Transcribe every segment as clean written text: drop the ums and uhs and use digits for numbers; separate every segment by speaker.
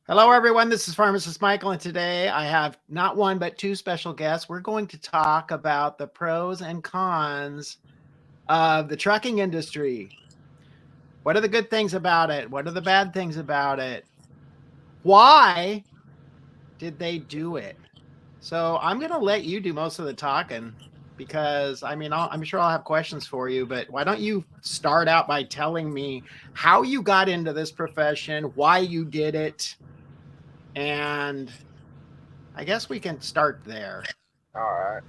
Speaker 1: Hello, everyone. This is Pharmacist Michael, and today I have not one but two special guests. We're going to talk about the pros and cons of the trucking industry. What are the good things about it? What are the bad things about it? Why did they do it? So I'm going to let you do most of the talking because I'm sure I'll have questions for you, but why don't you start out by telling me how you got into this profession, why you did it, and I guess we can start there.
Speaker 2: All right.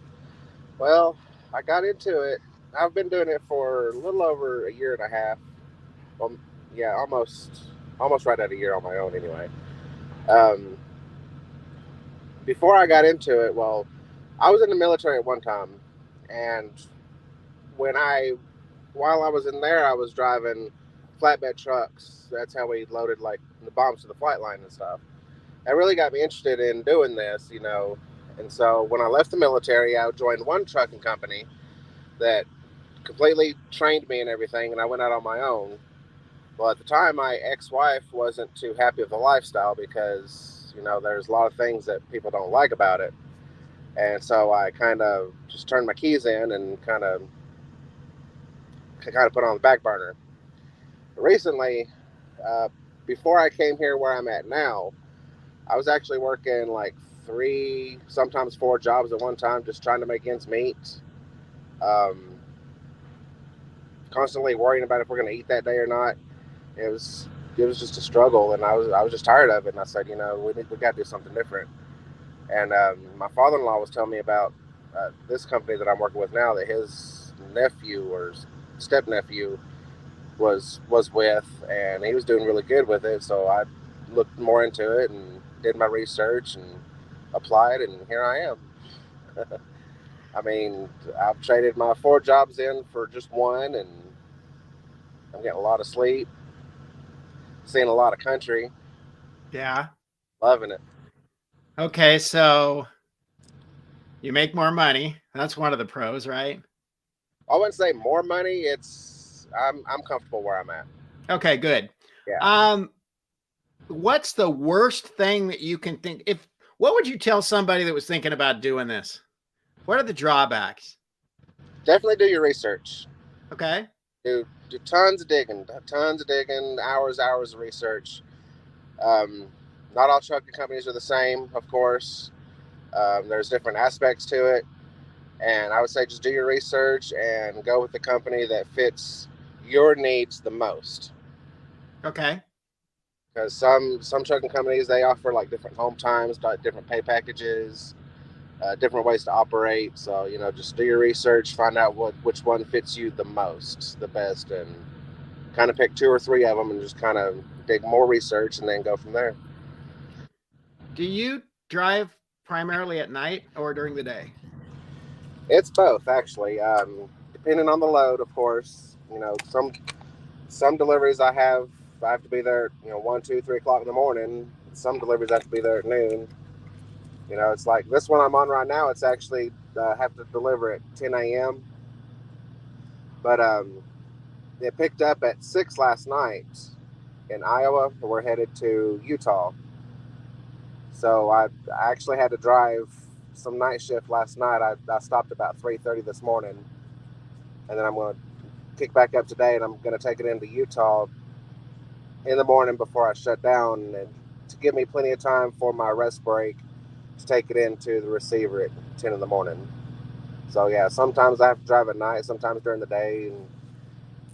Speaker 2: Well, I got into it. I've been doing it for a little over a year and a half. Well, yeah, almost right at a year on my own anyway. Um, Before I got into it, well, I was in the military at one time, and when I, while I was in there, I was driving flatbed trucks. That's how we loaded like the bombs to the flight line and stuff. That really got me interested in doing this. And so when I left the military, I joined one trucking company that completely trained me and everything, and I went out on my own. Well, at the time, my ex-wife wasn't too happy with the lifestyle because there's a lot of things that people don't like about it, and so I kind of just turned my keys in and kind of put it on the back burner. Recently, uh, before I came here where I'm at now, I was actually working like three, sometimes four jobs at one time, just trying to make ends meet. Um, Constantly worrying about if we're going to eat that day or not. It was it was just a struggle, and I was just tired of it. And I said, we got to do something different. And my father-in-law was telling me about this company that I'm working with now that his nephew or step nephew was with, and he was doing really good with it. So I looked more into it and did my research and applied, and here I am. I mean, I've traded my four jobs in for just one, and I'm getting a lot of sleep, seeing a lot of country,
Speaker 1: Yeah.
Speaker 2: loving it.
Speaker 1: Okay. So you make more money. That's one of the pros, right?
Speaker 2: I wouldn't say more money. I'm comfortable where I'm at.
Speaker 1: Okay, good.
Speaker 2: Yeah,
Speaker 1: Um, what's the worst thing that you can think if what would you tell somebody that was thinking about doing this? What are the drawbacks?
Speaker 2: definitely do your research.
Speaker 1: Okay.
Speaker 2: Do tons of digging, hours of research. Um, Not all trucking companies are the same, of course. There's different aspects to it, and I would say just do your research and go with the company that fits your needs the most.
Speaker 1: Okay.
Speaker 2: Because some trucking companies they offer like different home times, different pay packages, different ways to operate. So just do your research, find out which one fits you the most, the best, and kind of pick two or three of them, and just kind of dig more research, and then go from there.
Speaker 1: Do you drive primarily at night or during the day?
Speaker 2: It's both actually, depending on the load, of course. Some deliveries I have to be there. 1, 2, 3 o'clock in the morning. Some deliveries I have to be there at noon. It's like this one I'm on right now. It's actually have to deliver at 10 a.m. But it picked up at 6 last night in Iowa. We're headed to Utah. So I actually had to drive some night shift last night. I stopped about 3:30 this morning, and then I'm going to kick back up today, and I'm going to take it into Utah in the morning before I shut down, and to give me plenty of time for my rest break to take it into the receiver at 10 in the morning. So yeah, sometimes I have to drive at night, sometimes during the day, and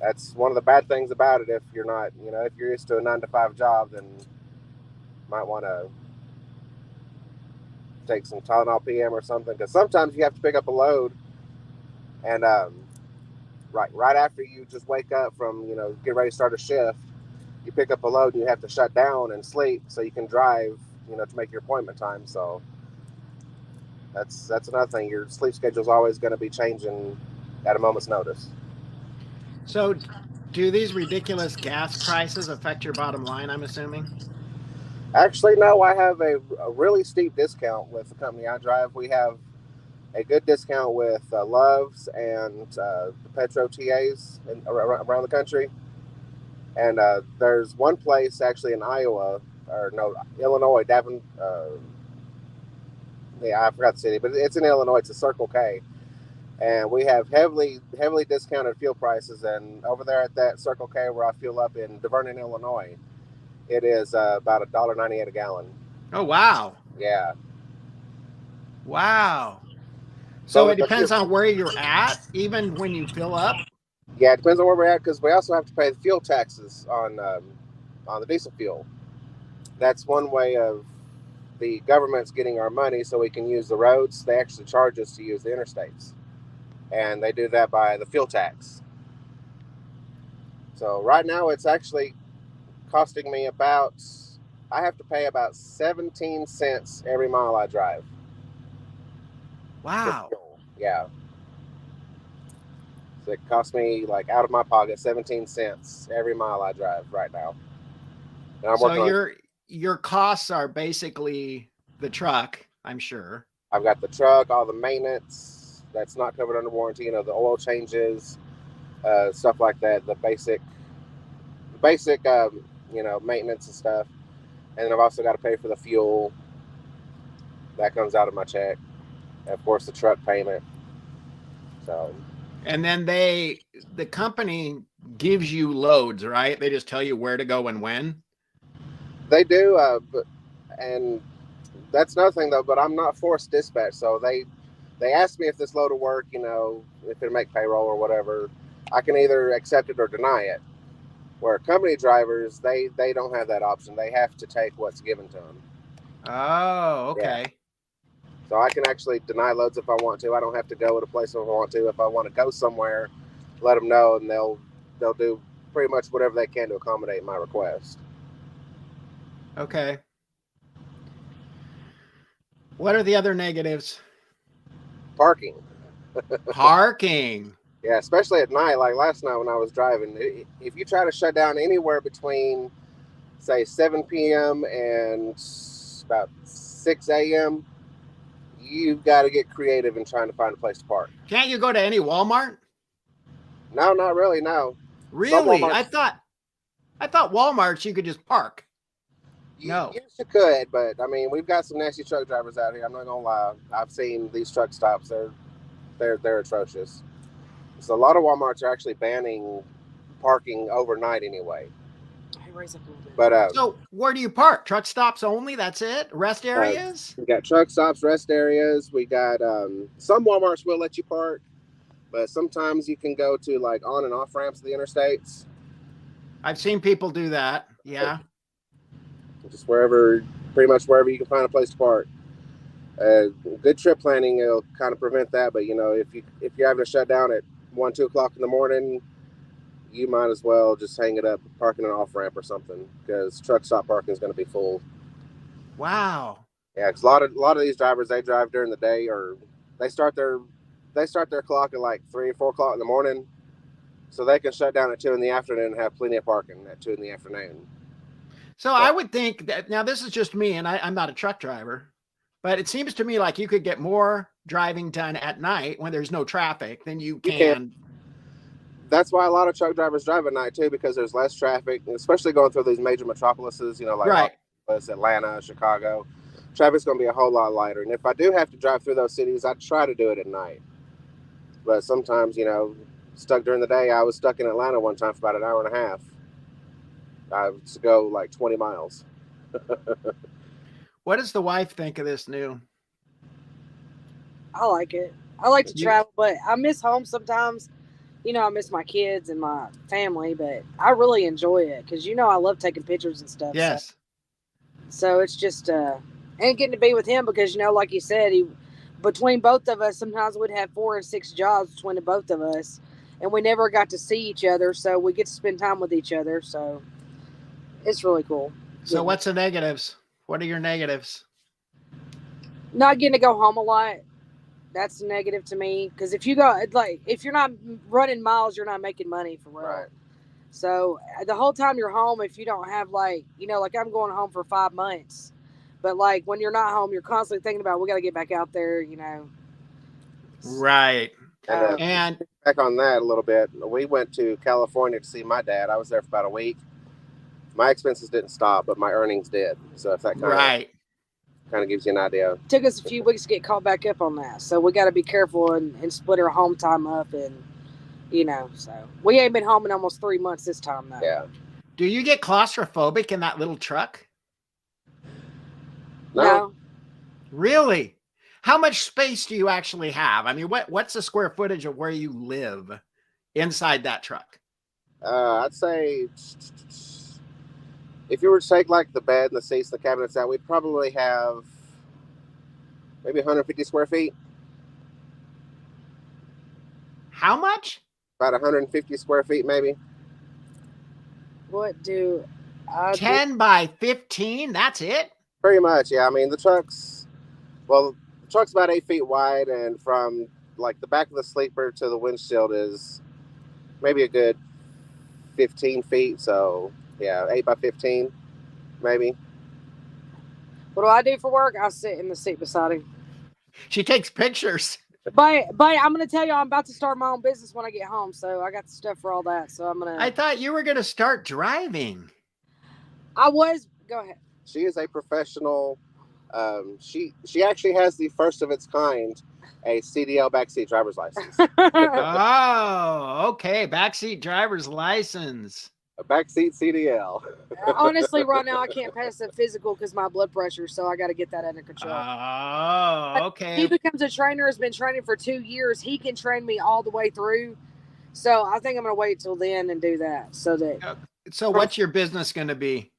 Speaker 2: that's one of the bad things about it. If you're not, if you're used to a 9 to 5 job, then you might want to take some Tylenol PM or something, because sometimes you have to pick up a load, and right after you just wake up from get ready to start a shift, you pick up a load and you have to shut down and sleep so you can drive to make your appointment time. So that's another thing. Your sleep schedule is always going to be changing at a moment's notice.
Speaker 1: So do these ridiculous gas prices affect your bottom line, I'm assuming?
Speaker 2: Actually, no, I have a really steep discount with the company I drive. We have a good discount with Loves and the Petro TAs around the country. And there's one place actually in Iowa or no, Illinois, Davin. Yeah, I forgot the city, but it's in Illinois. It's a Circle K, and we have heavily discounted fuel prices. And over there at that Circle K where I fuel up in DeVernon, Illinois, it is about $1.98 a gallon.
Speaker 1: Oh, wow.
Speaker 2: Yeah.
Speaker 1: Wow. So
Speaker 2: But
Speaker 1: it
Speaker 2: with the
Speaker 1: depends on where you're at, even when you fill up.
Speaker 2: yeah, it depends on where we're at because we also have to pay the fuel taxes on the diesel fuel. That's one way of the government's getting our money so we can use the roads. They actually charge us to use the interstates, and they do that by the fuel tax. So right now it's actually costing me about, I have to pay about 17 cents every mile I drive.
Speaker 1: Wow.
Speaker 2: Yeah. So it costs me, like, out of my pocket 17 cents every mile I drive right now. And I'm
Speaker 1: So your costs are basically the truck, I'm sure.
Speaker 2: I've got the truck, all the maintenance that's not covered under warranty, the oil changes, stuff like that, the basic maintenance and stuff. And then I've also got to pay for the fuel. That comes out of my check. And of course, the truck payment. So.
Speaker 1: And then the company gives you loads, right? They just tell you where to go and when.
Speaker 2: They do, and that's another thing though. But I'm not forced dispatch, so they asked me if this load of work, if it make payroll or whatever, I can either accept it or deny it. Where company drivers, they don't have that option. They have to take what's given to them.
Speaker 1: Oh, okay.
Speaker 2: Yeah. So I can actually deny loads if I want to. I don't have to go to a place if I want to. If I want to go somewhere, let them know, and they'll do pretty much whatever they can to accommodate my request.
Speaker 1: Okay. What are the other negatives?
Speaker 2: Parking.
Speaker 1: Parking.
Speaker 2: Yeah, especially at night. Like last night when I was driving, if you try to shut down anywhere between, say, 7 p.m. and about 6 a.m., you've got to get creative in trying to find a place to park.
Speaker 1: Can't you go to any Walmart?
Speaker 2: No, not really. No.
Speaker 1: Really? I thought Walmarts you could just park. No.
Speaker 2: You could, but I mean, we've got some nasty truck drivers out here. I'm not gonna lie. I've seen these truck stops. They're atrocious. So a lot of Walmarts are actually banning parking overnight anyway.
Speaker 3: Raise up a little bit.
Speaker 2: But
Speaker 1: so where do you park? Truck stops only? That's it? Rest areas?
Speaker 2: We got truck stops, rest areas. We got some Walmarts will let you park, but sometimes you can go to like on and off ramps of the interstates.
Speaker 1: I've seen people do that. Yeah.
Speaker 2: Just pretty much wherever you can find a place to park. Good trip planning will kind of prevent that. But if you're having to shut down at 1-2 o'clock in the morning, you might as well just hang it up, parking an off ramp or something, because truck stop parking is going to be full.
Speaker 1: Wow.
Speaker 2: Yeah, because a lot of these drivers, they drive during the day, or they start their clock at like 3 or 4 o'clock in the morning, so they can shut down at 2 in the afternoon and have plenty of parking at 2 in the afternoon.
Speaker 1: So I would think that, now this is just me, and I'm not a truck driver, but it seems to me like you could get more driving done at night when there's no traffic than you can.
Speaker 2: That's why a lot of truck drivers drive at night too, because there's less traffic, especially going through these major metropolises, like
Speaker 1: right.
Speaker 2: Atlanta, Chicago. Traffic's going to be a whole lot lighter. And if I do have to drive through those cities, I try to do it at night. But sometimes, stuck during the day. I was stuck in Atlanta one time for about an hour and a half. I had to go like 20 miles.
Speaker 1: What does the wife think of this new?
Speaker 3: I like it. I like to travel, but I miss home sometimes. I miss my kids and my family, but I really enjoy it because, I love taking pictures and stuff.
Speaker 1: Yes.
Speaker 3: So it's just, and getting to be with him because, like you said, between both of us, sometimes we'd have 4 and 6 jobs between the both of us, and we never got to see each other. So we get to spend time with each other. So it's really cool.
Speaker 1: So what's the negatives? What are your negatives?
Speaker 3: Not getting to go home a lot. That's negative to me because if you're not running miles, you're not making money for real.
Speaker 2: Right.
Speaker 3: So the whole time you're home, if you don't have like I'm going home for 5 months, but like when you're not home, you're constantly thinking about we got to get back out there.
Speaker 1: Right.
Speaker 2: And back on that a little bit, we went to California to see my dad. I was there for about a week, my expenses didn't stop, but my earnings did. So if that kind of gives you an idea.
Speaker 3: Took us a few weeks to get caught back up on that, so we got to be careful and split our home time up, and so we ain't been home in almost 3 months this time though.
Speaker 2: Yeah.
Speaker 1: Do you get claustrophobic in that little truck?
Speaker 3: No.
Speaker 1: Really? How much space do you actually have? I mean, what's the square footage of where you live inside that truck?
Speaker 2: I'd say if you were to take like the bed and the seats, the cabinets out, we'd probably have maybe 150 square feet.
Speaker 1: How much?
Speaker 2: About 150 square feet, maybe.
Speaker 3: What do I
Speaker 1: 10 by 15? That's it?
Speaker 2: Pretty much, yeah. I mean, the truck's about 8 feet wide, and from like the back of the sleeper to the windshield is maybe a good 15 feet. So yeah, 8 by 15, maybe.
Speaker 3: What do I do for work? I sit in the seat beside him.
Speaker 1: She takes pictures.
Speaker 3: But I'm gonna tell you, I'm about to start my own business when I get home, so I got the stuff for all that. So
Speaker 1: I thought you were gonna start driving.
Speaker 3: Go ahead.
Speaker 2: She is a professional. She actually has the first of its kind, a CDL backseat driver's license.
Speaker 1: Oh, okay. Backseat driver's license.
Speaker 2: A backseat CDL.
Speaker 3: Honestly, right now I can't pass the physical because my blood pressure, so I got to get that under control.
Speaker 1: Oh, okay.
Speaker 3: He becomes a trainer, has been training for 2 years. He can train me all the way through. So I think I'm going to wait till then and do that. So
Speaker 1: what's your business going to be?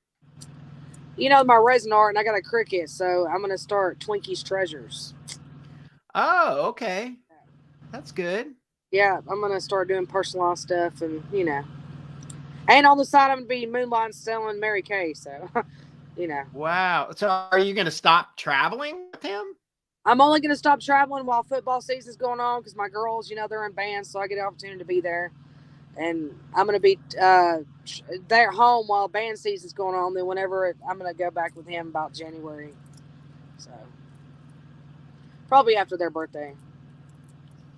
Speaker 3: My resin art, and I got a Cricut, so I'm going to start Twinkie's Treasures.
Speaker 1: Oh, okay. That's good.
Speaker 3: Yeah, I'm going to start doing personalized stuff and, And on the side, I'm going to be moonlight selling Mary Kay, so,
Speaker 1: Wow. So are you going to stop traveling with him?
Speaker 3: I'm only going to stop traveling while football season's going on because my girls, they're in bands, so I get an opportunity to be there. And I'm going to be there home while band season's going on. Then I'm going to go back with him about January. So probably after their birthday.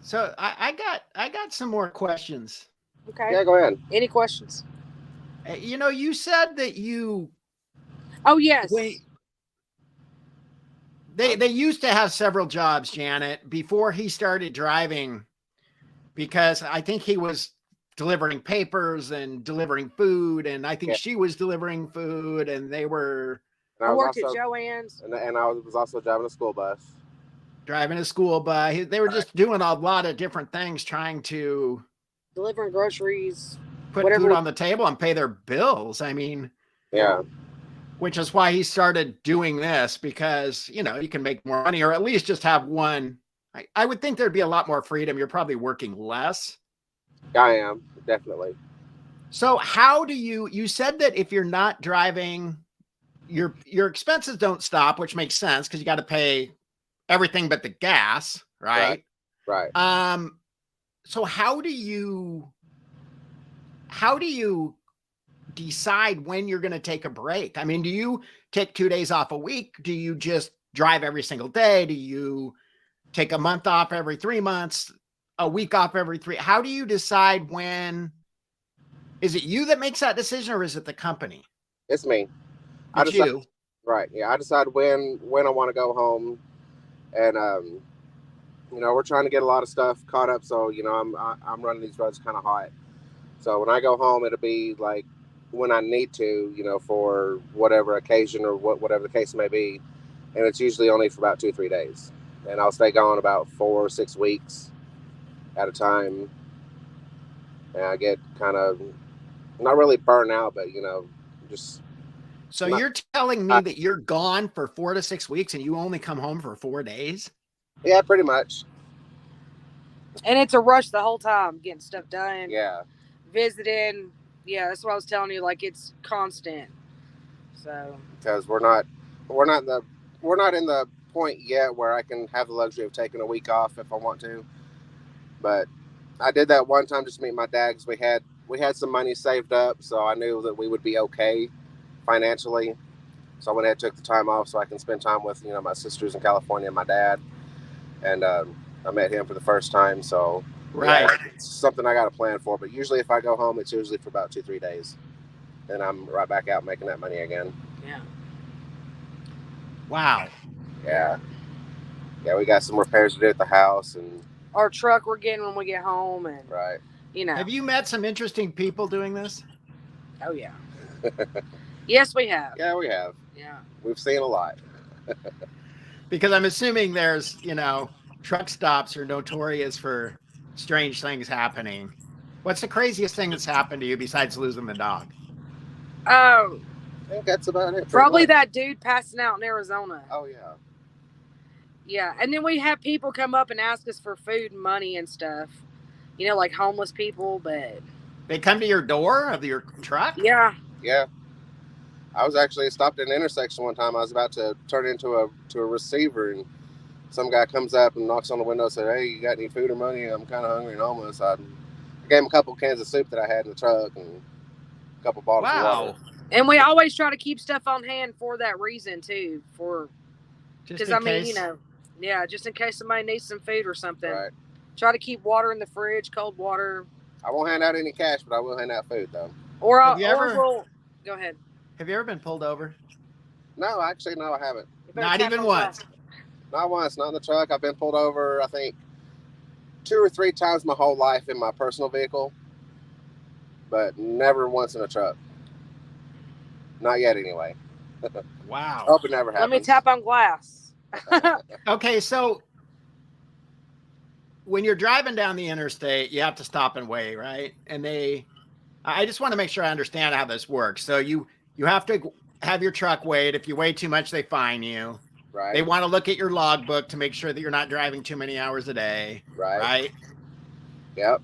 Speaker 1: So I got some more questions.
Speaker 3: Okay.
Speaker 2: Yeah, go ahead.
Speaker 3: Any questions?
Speaker 1: You said that you.
Speaker 3: Oh, yes.
Speaker 1: They used to have several jobs, Janet, before he started driving, because I think he was delivering papers and delivering food, and I think she was delivering food, and they were.
Speaker 3: I worked at Joann's.
Speaker 2: And I was also driving a school bus.
Speaker 1: Driving a school bus. They were just doing a lot of different things, trying to.
Speaker 3: Delivering groceries.
Speaker 1: Put food on the table and pay their bills. I mean.
Speaker 2: Yeah.
Speaker 1: Which is why he started doing this, because, you can make more money, or at least just have one. I would think there'd be a lot more freedom. You're probably working less.
Speaker 2: I am, definitely.
Speaker 1: So how do you said that if you're not driving, your expenses don't stop, which makes sense because you got to pay everything but the gas, right?
Speaker 2: Right.
Speaker 1: So how do you decide when you're going to take a break? I mean, do you take 2 days off a week? Do you just drive every single day? Do you take a month off every 3 months, a week off every 3? How do you decide when? Is it you that makes that decision, or is it the company?
Speaker 2: It's me.
Speaker 1: It's you.
Speaker 2: Right. Yeah. I decide when I want to go home, and we're trying to get a lot of stuff caught up. So I'm running these roads kind of hot. So when I go home, it'll be like when I need to, for whatever occasion or whatever the case may be. And it's usually only for about 2-3 days. And I'll stay gone about 4 or 6 weeks at a time. And I get kind of not really burnt out, but, just.
Speaker 1: So you're telling me that you're gone for 4 to 6 weeks and you only come home for 4 days?
Speaker 2: Yeah, pretty much.
Speaker 3: And it's a rush the whole time, getting stuff done.
Speaker 2: Yeah.
Speaker 3: Visiting. Yeah, that's what I was telling you. Like, it's constant. So.
Speaker 2: Because we're not in the point yet where I can have the luxury of taking a week off if I want to. But I did that one time just to meet my dad, because we had some money saved up, so I knew that we would be okay financially. So I went ahead and took the time off so I can spend time with my sisters in California and my dad. And I met him for the first time, so.
Speaker 1: Right.
Speaker 2: Yeah, it's something I got to plan for, but usually if I go home, it's usually for about 2-3 days. and I'm right back out making that money again.
Speaker 3: Yeah.
Speaker 1: Wow.
Speaker 2: Yeah. Yeah, we got some repairs to do at the house, and
Speaker 3: Our truck we're getting when we get home, and
Speaker 2: right.
Speaker 3: you know.
Speaker 1: Have you met some interesting people doing this?
Speaker 3: Oh yeah. Yes, we have.
Speaker 2: Yeah, we have.
Speaker 3: Yeah.
Speaker 2: We've seen a lot.
Speaker 1: Because I'm assuming there's, truck stops are notorious for strange things happening. What's the craziest thing that's happened to you besides losing the dog?
Speaker 3: Oh,
Speaker 2: I think that's about it.
Speaker 3: probably that dude passing out in Arizona.
Speaker 2: Oh yeah.
Speaker 3: Yeah, and then we have people come up and ask us for food and money and stuff. Like homeless people, but
Speaker 1: They come to your door of your truck?
Speaker 3: yeah.
Speaker 2: Yeah. I was actually stopped at an intersection one time. I was about to turn into a receiver, and some guy comes up and knocks on the window and said, "Hey, you got any food or money? I'm kind of hungry and homeless." I gave him a couple cans of soup that I had in the truck and a couple bottles of
Speaker 1: Wow.
Speaker 2: water.
Speaker 3: And we always try to keep stuff on hand for that reason too,
Speaker 1: Just
Speaker 3: because
Speaker 1: in
Speaker 3: I mean,
Speaker 1: case.
Speaker 3: yeah, just in case somebody needs some food or something.
Speaker 2: Right.
Speaker 3: Try to keep water in the fridge, cold water.
Speaker 2: I won't hand out any cash, but I will hand out food though.
Speaker 3: Or
Speaker 1: Have you ever-
Speaker 3: we'll go ahead.
Speaker 1: Have you ever been pulled over?
Speaker 2: No, actually, no, I haven't.
Speaker 3: You better
Speaker 1: Not
Speaker 3: tap
Speaker 1: even
Speaker 3: on
Speaker 1: once.
Speaker 3: that.
Speaker 2: Not once. Not in the truck. I've been pulled over, I think, 2 or 3 times my whole life in my personal vehicle, but never once in a truck. Not yet, anyway.
Speaker 1: Wow.
Speaker 2: Hope it never happens.
Speaker 3: Let me tap on glass.
Speaker 1: Okay, so when you're driving down the interstate, you have to stop and weigh, right? And I just want to make sure I understand how this works. So you have to have your truck weighed. If you weigh too much, they fine you.
Speaker 2: Right.
Speaker 1: They want to look at your logbook to make sure that you're not driving too many hours a day, right?
Speaker 2: Yep.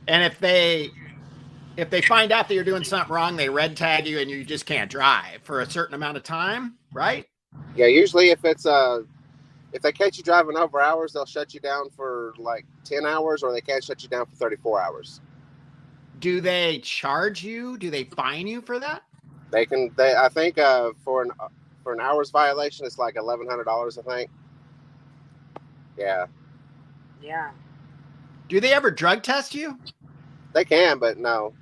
Speaker 1: And if they find out that you're doing something wrong, they red tag you and you just can't drive for a certain amount of time, right?
Speaker 2: Yeah. Usually, if they catch you driving over hours, they'll shut you down for like 10 hours, or they can't shut you down for 34 hours.
Speaker 1: Do they charge you? Do they fine you for that?
Speaker 2: I think for an hour's violation, it's like $1,100. I think. Yeah.
Speaker 3: Yeah.
Speaker 1: Do they ever drug test you?
Speaker 2: They can, but no.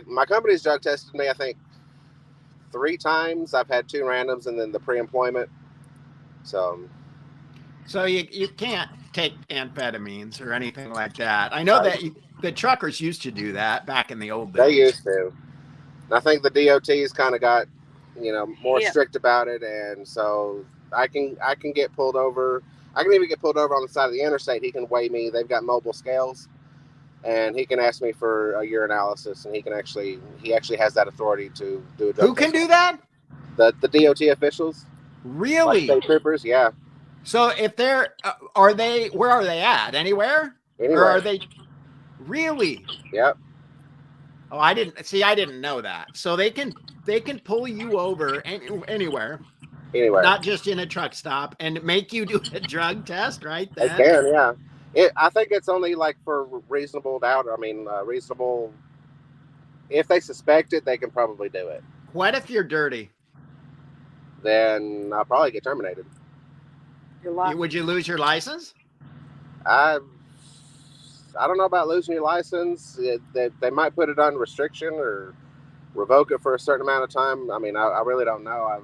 Speaker 2: My company's drug tested me, I think, 3 times. I've had 2 randoms, and then the pre-employment. So
Speaker 1: you can't take amphetamines or anything like that. I know that the truckers used to do that back in the old days.
Speaker 2: they used to. And I think the DOT's kind of got, more
Speaker 3: Yeah.
Speaker 2: strict about it, and so I can get pulled over. I can even get pulled over on the side of the interstate. He can weigh me. They've got mobile scales, and he can ask me for a urinalysis, and he actually has that authority to do a drug
Speaker 1: Who can
Speaker 2: test.
Speaker 1: do that?
Speaker 2: The DOT officials,
Speaker 1: Really?
Speaker 2: like state troopers, yeah.
Speaker 1: So if they're, where are they at? Anywhere?
Speaker 2: Anyway,
Speaker 1: Or are they really?
Speaker 2: Yep.
Speaker 1: Oh, I didn't know that. So they can pull you over anywhere,
Speaker 2: Anyway,
Speaker 1: not just in a truck stop, and make you do a drug test, right?
Speaker 2: they can, yeah. I think it's only like for reasonable doubt. I mean, reasonable. If they suspect it, they can probably do it.
Speaker 1: What if you're dirty?
Speaker 2: Then I'll probably get terminated.
Speaker 3: Your life.
Speaker 1: Would you lose your license?
Speaker 2: I don't know about losing your license. They might put it on restriction or revoke it for a certain amount of time. I mean, I really don't know.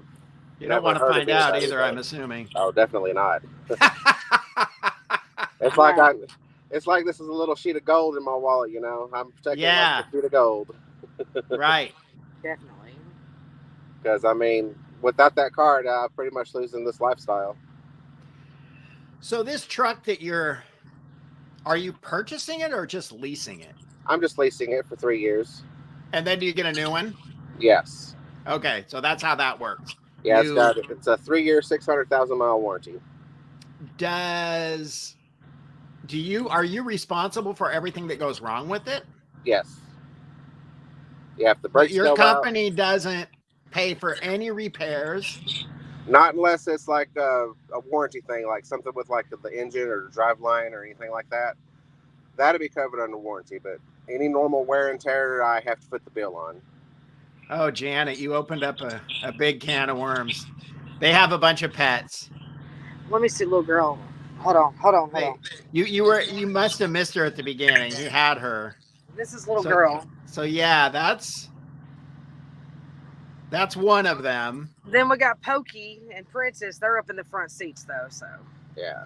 Speaker 1: You don't want to find out either, I'm assuming.
Speaker 2: Oh, definitely not. It's like this is a little sheet of gold in my wallet. I'm protecting like a sheet of gold.
Speaker 1: Right.
Speaker 3: Definitely.
Speaker 2: Because I mean, without that card, I'm pretty much losing this lifestyle.
Speaker 1: So this truck that are you purchasing it or just leasing it?
Speaker 2: I'm just leasing it for 3 years.
Speaker 1: And then do you get a new one?
Speaker 2: Yes.
Speaker 1: Okay, so that's how that works.
Speaker 2: Yeah, it's a 3-year, 600,000 mile warranty.
Speaker 1: Are you responsible for everything that goes wrong with it?
Speaker 2: Yes. Yeah, if the brakes
Speaker 1: Your
Speaker 2: go
Speaker 1: company doesn't pay for any repairs.
Speaker 2: Not unless it's like a warranty thing, like something with like the engine or driveline or anything like that. That'll be covered under warranty, but any normal wear and tear, I have to put the bill on.
Speaker 1: Oh, Janet, you opened up a big can of worms. They have a bunch of pets.
Speaker 3: Let me see, little girl. Hold on.
Speaker 1: You must have missed her at the beginning. You had her.
Speaker 3: This is little girl.
Speaker 1: So yeah, that's That's one of them.
Speaker 3: Then we got Pokey and Princess. They're up in the front seats though, so
Speaker 2: Yeah.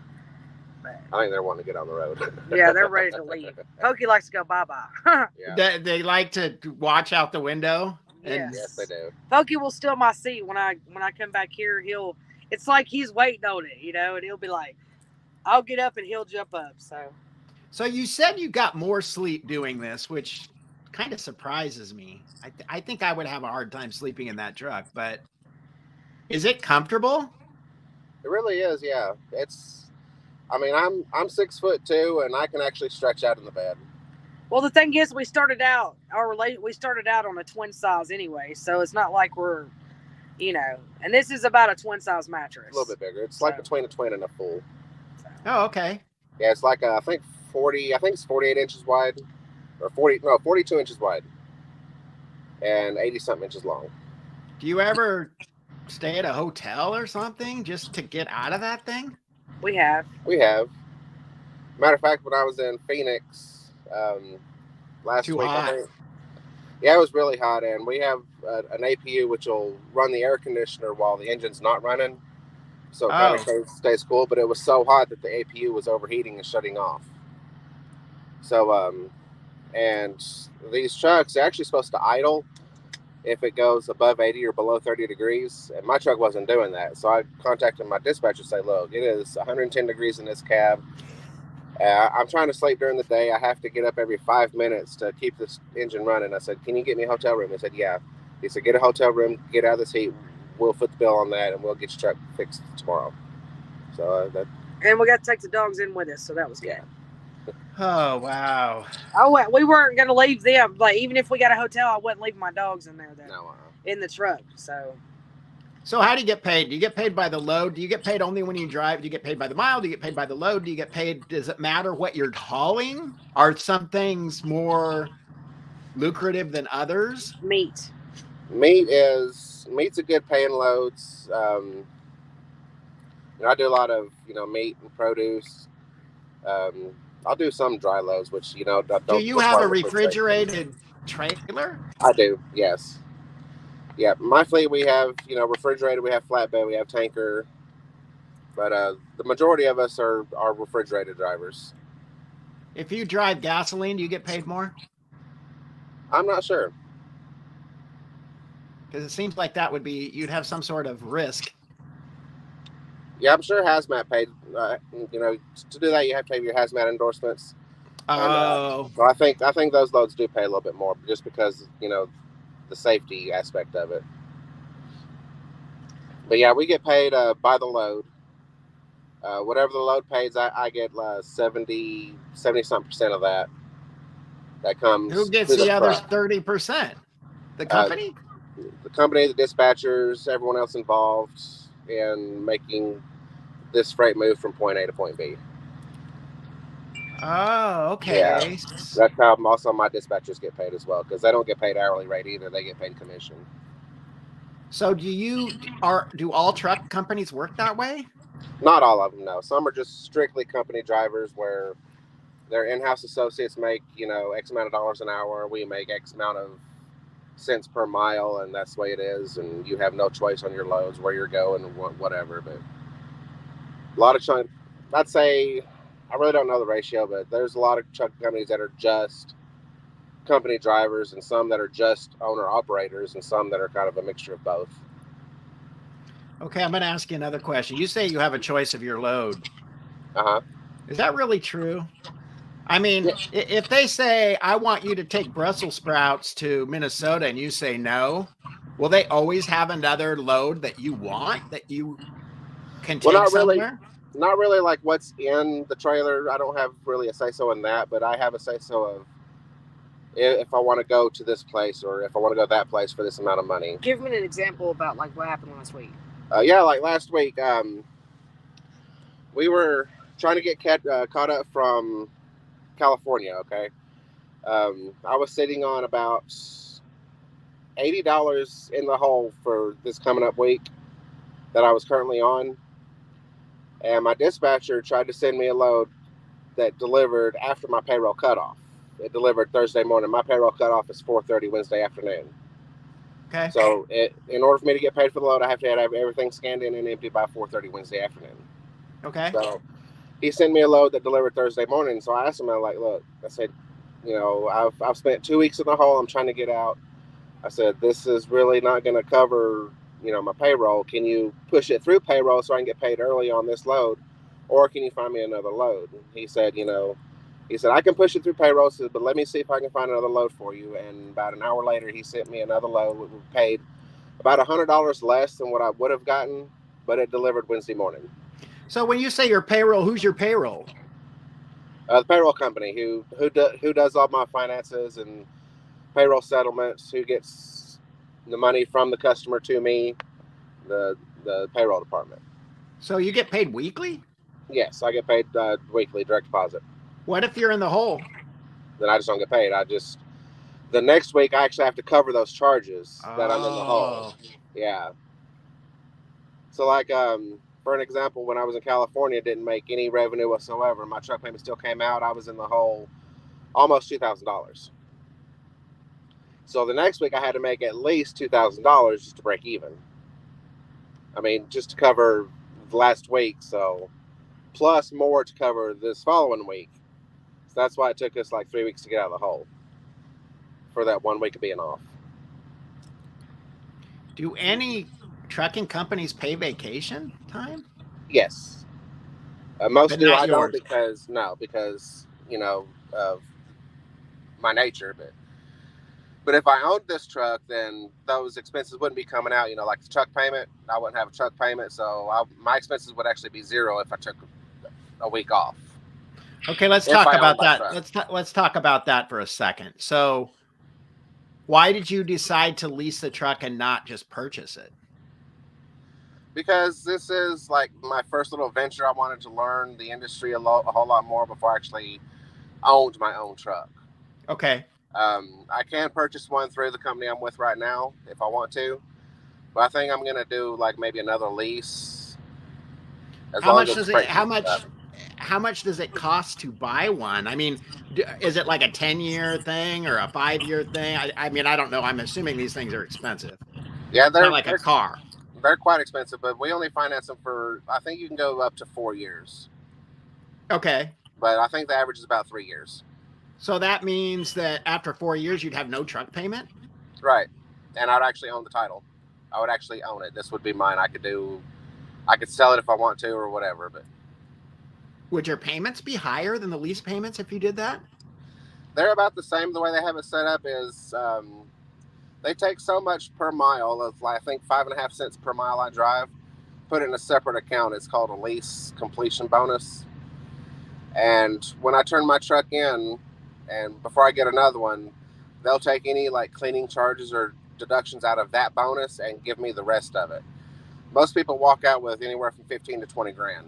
Speaker 3: but,
Speaker 2: I think they're wanting to get on the road.
Speaker 3: yeah, they're ready to leave. Pokey likes to go bye-bye.
Speaker 2: Yeah.
Speaker 1: They like to watch out the window. And
Speaker 3: Yes.
Speaker 2: Yes, they do.
Speaker 3: Pokey will steal my seat when I come back here. It's like he's waiting on it, and he'll be like, I'll get up and he'll jump up.
Speaker 1: So you said you got more sleep doing this, which kind of surprises me. I think I would have a hard time sleeping in that truck, but is it comfortable?
Speaker 2: It really is. Yeah. I mean, I'm 6'2" and I can actually stretch out in the bed.
Speaker 3: Well, the thing is, we started out on a twin size anyway, so it's not like we're, and this is about a twin size mattress.
Speaker 2: A little bit bigger. It's like between a twin and a full.
Speaker 1: Oh, okay.
Speaker 2: Yeah, it's like I think it's 48 inches wide, or 42 inches wide, and 80 something inches long.
Speaker 1: Do you ever stay at a hotel or something just to get out of that thing?
Speaker 3: We have.
Speaker 2: Matter of fact, when I was in Phoenix last
Speaker 1: Too
Speaker 2: week,
Speaker 1: hot.
Speaker 2: I think, yeah, it was really hot, and we have an APU which will run the air conditioner while the engine's not running, so it kind of stays cool. But it was so hot that the APU was overheating and shutting off. So, and these trucks, they're actually supposed to idle if it goes above 80 or below 30 degrees, and my truck wasn't doing that. So I contacted my dispatcher to say, look, it is 110 degrees in this cab. I'm trying to sleep during the day. I have to get up every 5 minutes to keep this engine running. I said, can you get me a hotel room? He said, yeah. He said, get a hotel room, get out of this heat. We'll foot the bill on that, and we'll get your truck fixed tomorrow. So
Speaker 3: and we got to take the dogs in with us, so that was good.
Speaker 1: Oh, wow.
Speaker 3: We weren't going to leave them. Like, even if we got a hotel, I wasn't leaving my dogs in there in the truck.
Speaker 1: So how do you get paid? Do you get paid by the load? Do you get paid only when you drive? Do you get paid by the mile? Do you get paid by the load? Do you get paid? Does it matter what you're hauling? Are some things more lucrative than others?
Speaker 3: Meat's
Speaker 2: a good paying loads. I do a lot of meat and produce. I'll do some dry loads, which don't.
Speaker 1: Do you have a refrigerated trailer?
Speaker 2: I do, yes. Yeah, my fleet, we have refrigerated, we have flatbed, we have tanker, but the majority of us are refrigerated drivers.
Speaker 1: If you drive gasoline, do you get paid more?
Speaker 2: I'm not sure.
Speaker 1: Because it seems like you'd have some sort of risk.
Speaker 2: Yeah, I'm sure hazmat paid. To do that, you have to have your hazmat endorsements.
Speaker 1: Oh.
Speaker 2: So I think those loads do pay a little bit more, just because the safety aspect of it. But yeah, we get paid by the load. Whatever the load pays, I get 70 something % of that. That comes.
Speaker 1: Who gets the other 30%? The company?
Speaker 2: The company, the dispatchers, everyone else involved in making this freight move from point A to point B.
Speaker 1: Oh, okay.
Speaker 2: Yeah. That's how also my dispatchers get paid as well, because they don't get paid hourly rate either. They get paid commission.
Speaker 1: So do all truck companies work that way?
Speaker 2: Not all of them, no. Some are just strictly company drivers where their in-house associates make, X amount of dollars an hour. We make X amount of cents per mile, and that's the way it is. And you have no choice on your loads, where you're going, and whatever. But a lot of I'd say, I really don't know the ratio, but there's a lot of truck companies that are just company drivers, and some that are just owner operators, and some that are kind of a mixture of both.
Speaker 1: Okay, I'm going to ask you another question. You say you have a choice of your load.
Speaker 2: Uh-huh.
Speaker 1: Is that really true? I mean, if they say, I want you to take Brussels sprouts to Minnesota, and you say no, will they always have another load that you want, that you can take somewhere?
Speaker 2: Not really like what's in the trailer. I don't have really a say-so in that, but I have a say-so of if I want to go to this place or if I want to go to that place for this amount of money.
Speaker 3: Give me an example about like what happened last week.
Speaker 2: Yeah, like last week, we were trying to get caught up from California, okay? I was sitting on about $80 in the hole for this coming up week that I was currently on. And my dispatcher tried to send me a load that delivered after my payroll cutoff. It delivered Thursday morning. My payroll cutoff is 4:30 Wednesday afternoon.
Speaker 1: Okay.
Speaker 2: So in order for me to get paid for the load, I have to have everything scanned in and empty by 4:30 Wednesday afternoon.
Speaker 1: Okay.
Speaker 2: So he sent me a load that delivered Thursday morning. So I asked him, I'm like, look, I said, I've spent 2 weeks in the hole. I'm trying to get out. I said, this is really not going to cover, my payroll. Can you push it through payroll so I can get paid early on this load? Or can you find me another load? He said, I can push it through payroll, but let me see if I can find another load for you. And about an hour later, he sent me another load. We paid about $100 less than what I would have gotten, but it delivered Wednesday morning.
Speaker 1: So when you say your payroll, who's your payroll?
Speaker 2: The payroll company who does all my finances and payroll settlements, who gets the money from the customer to me, the payroll department.
Speaker 1: So you get paid weekly?
Speaker 2: Yes, I get paid weekly, direct deposit.
Speaker 1: What if you're in the hole?
Speaker 2: Then I just don't get paid. The next week I actually have to cover those charges that I'm in the hole. Yeah. So like for an example, when I was in California, didn't make any revenue whatsoever. My truck payment still came out. I was in the hole almost $2,000. So the next week I had to make at least $2,000 just to break even. I mean, just to cover the last week, so plus more to cover this following week. So that's why it took us like 3 weeks to get out of the hole for that 1 week of being off.
Speaker 1: Do any trucking companies pay vacation time?
Speaker 2: Yes. Most
Speaker 1: But
Speaker 2: do.
Speaker 1: not
Speaker 2: I don't
Speaker 1: yours.
Speaker 2: because of my nature. But if I owned this truck, then those expenses wouldn't be coming out. Like the truck payment, I wouldn't have a truck payment, so my expenses would actually be zero if I took a week off.
Speaker 1: Okay, let's talk about that. Let's talk about that for a second. So, why did you decide to lease the truck and not just purchase it?
Speaker 2: Because this is like my first little venture. I wanted to learn the industry a whole lot more before I actually owned my own truck.
Speaker 1: Okay.
Speaker 2: I can purchase one through the company I'm with right now if I want to, but I think I'm going to do like maybe another lease.
Speaker 1: How much does it cost to buy one? I mean, is it like a 10-year thing or a 5-year thing? I mean, I don't know. I'm assuming these things are expensive.
Speaker 2: Yeah, they're
Speaker 1: like a car.
Speaker 2: They're quite expensive, but we only finance them for, I think you can go up to 4 years.
Speaker 1: Okay.
Speaker 2: But I think the average is about 3 years.
Speaker 1: So that means that after 4 years, you'd have no truck payment?
Speaker 2: Right. And I'd actually own the title. I would actually own it. This would be mine. I could sell it if I want to or whatever, but.
Speaker 1: Would your payments be higher than the lease payments if you did that?
Speaker 2: They're about the same. The way they have it set up is they take so much per mile of, I think, 5.5 cents per mile I drive, put it in a separate account. It's called a lease completion bonus. And when I turn my truck in, and before I get another one, they'll take any like cleaning charges or deductions out of that bonus and give me the rest of it. Most people walk out with anywhere from 15 to 20 grand.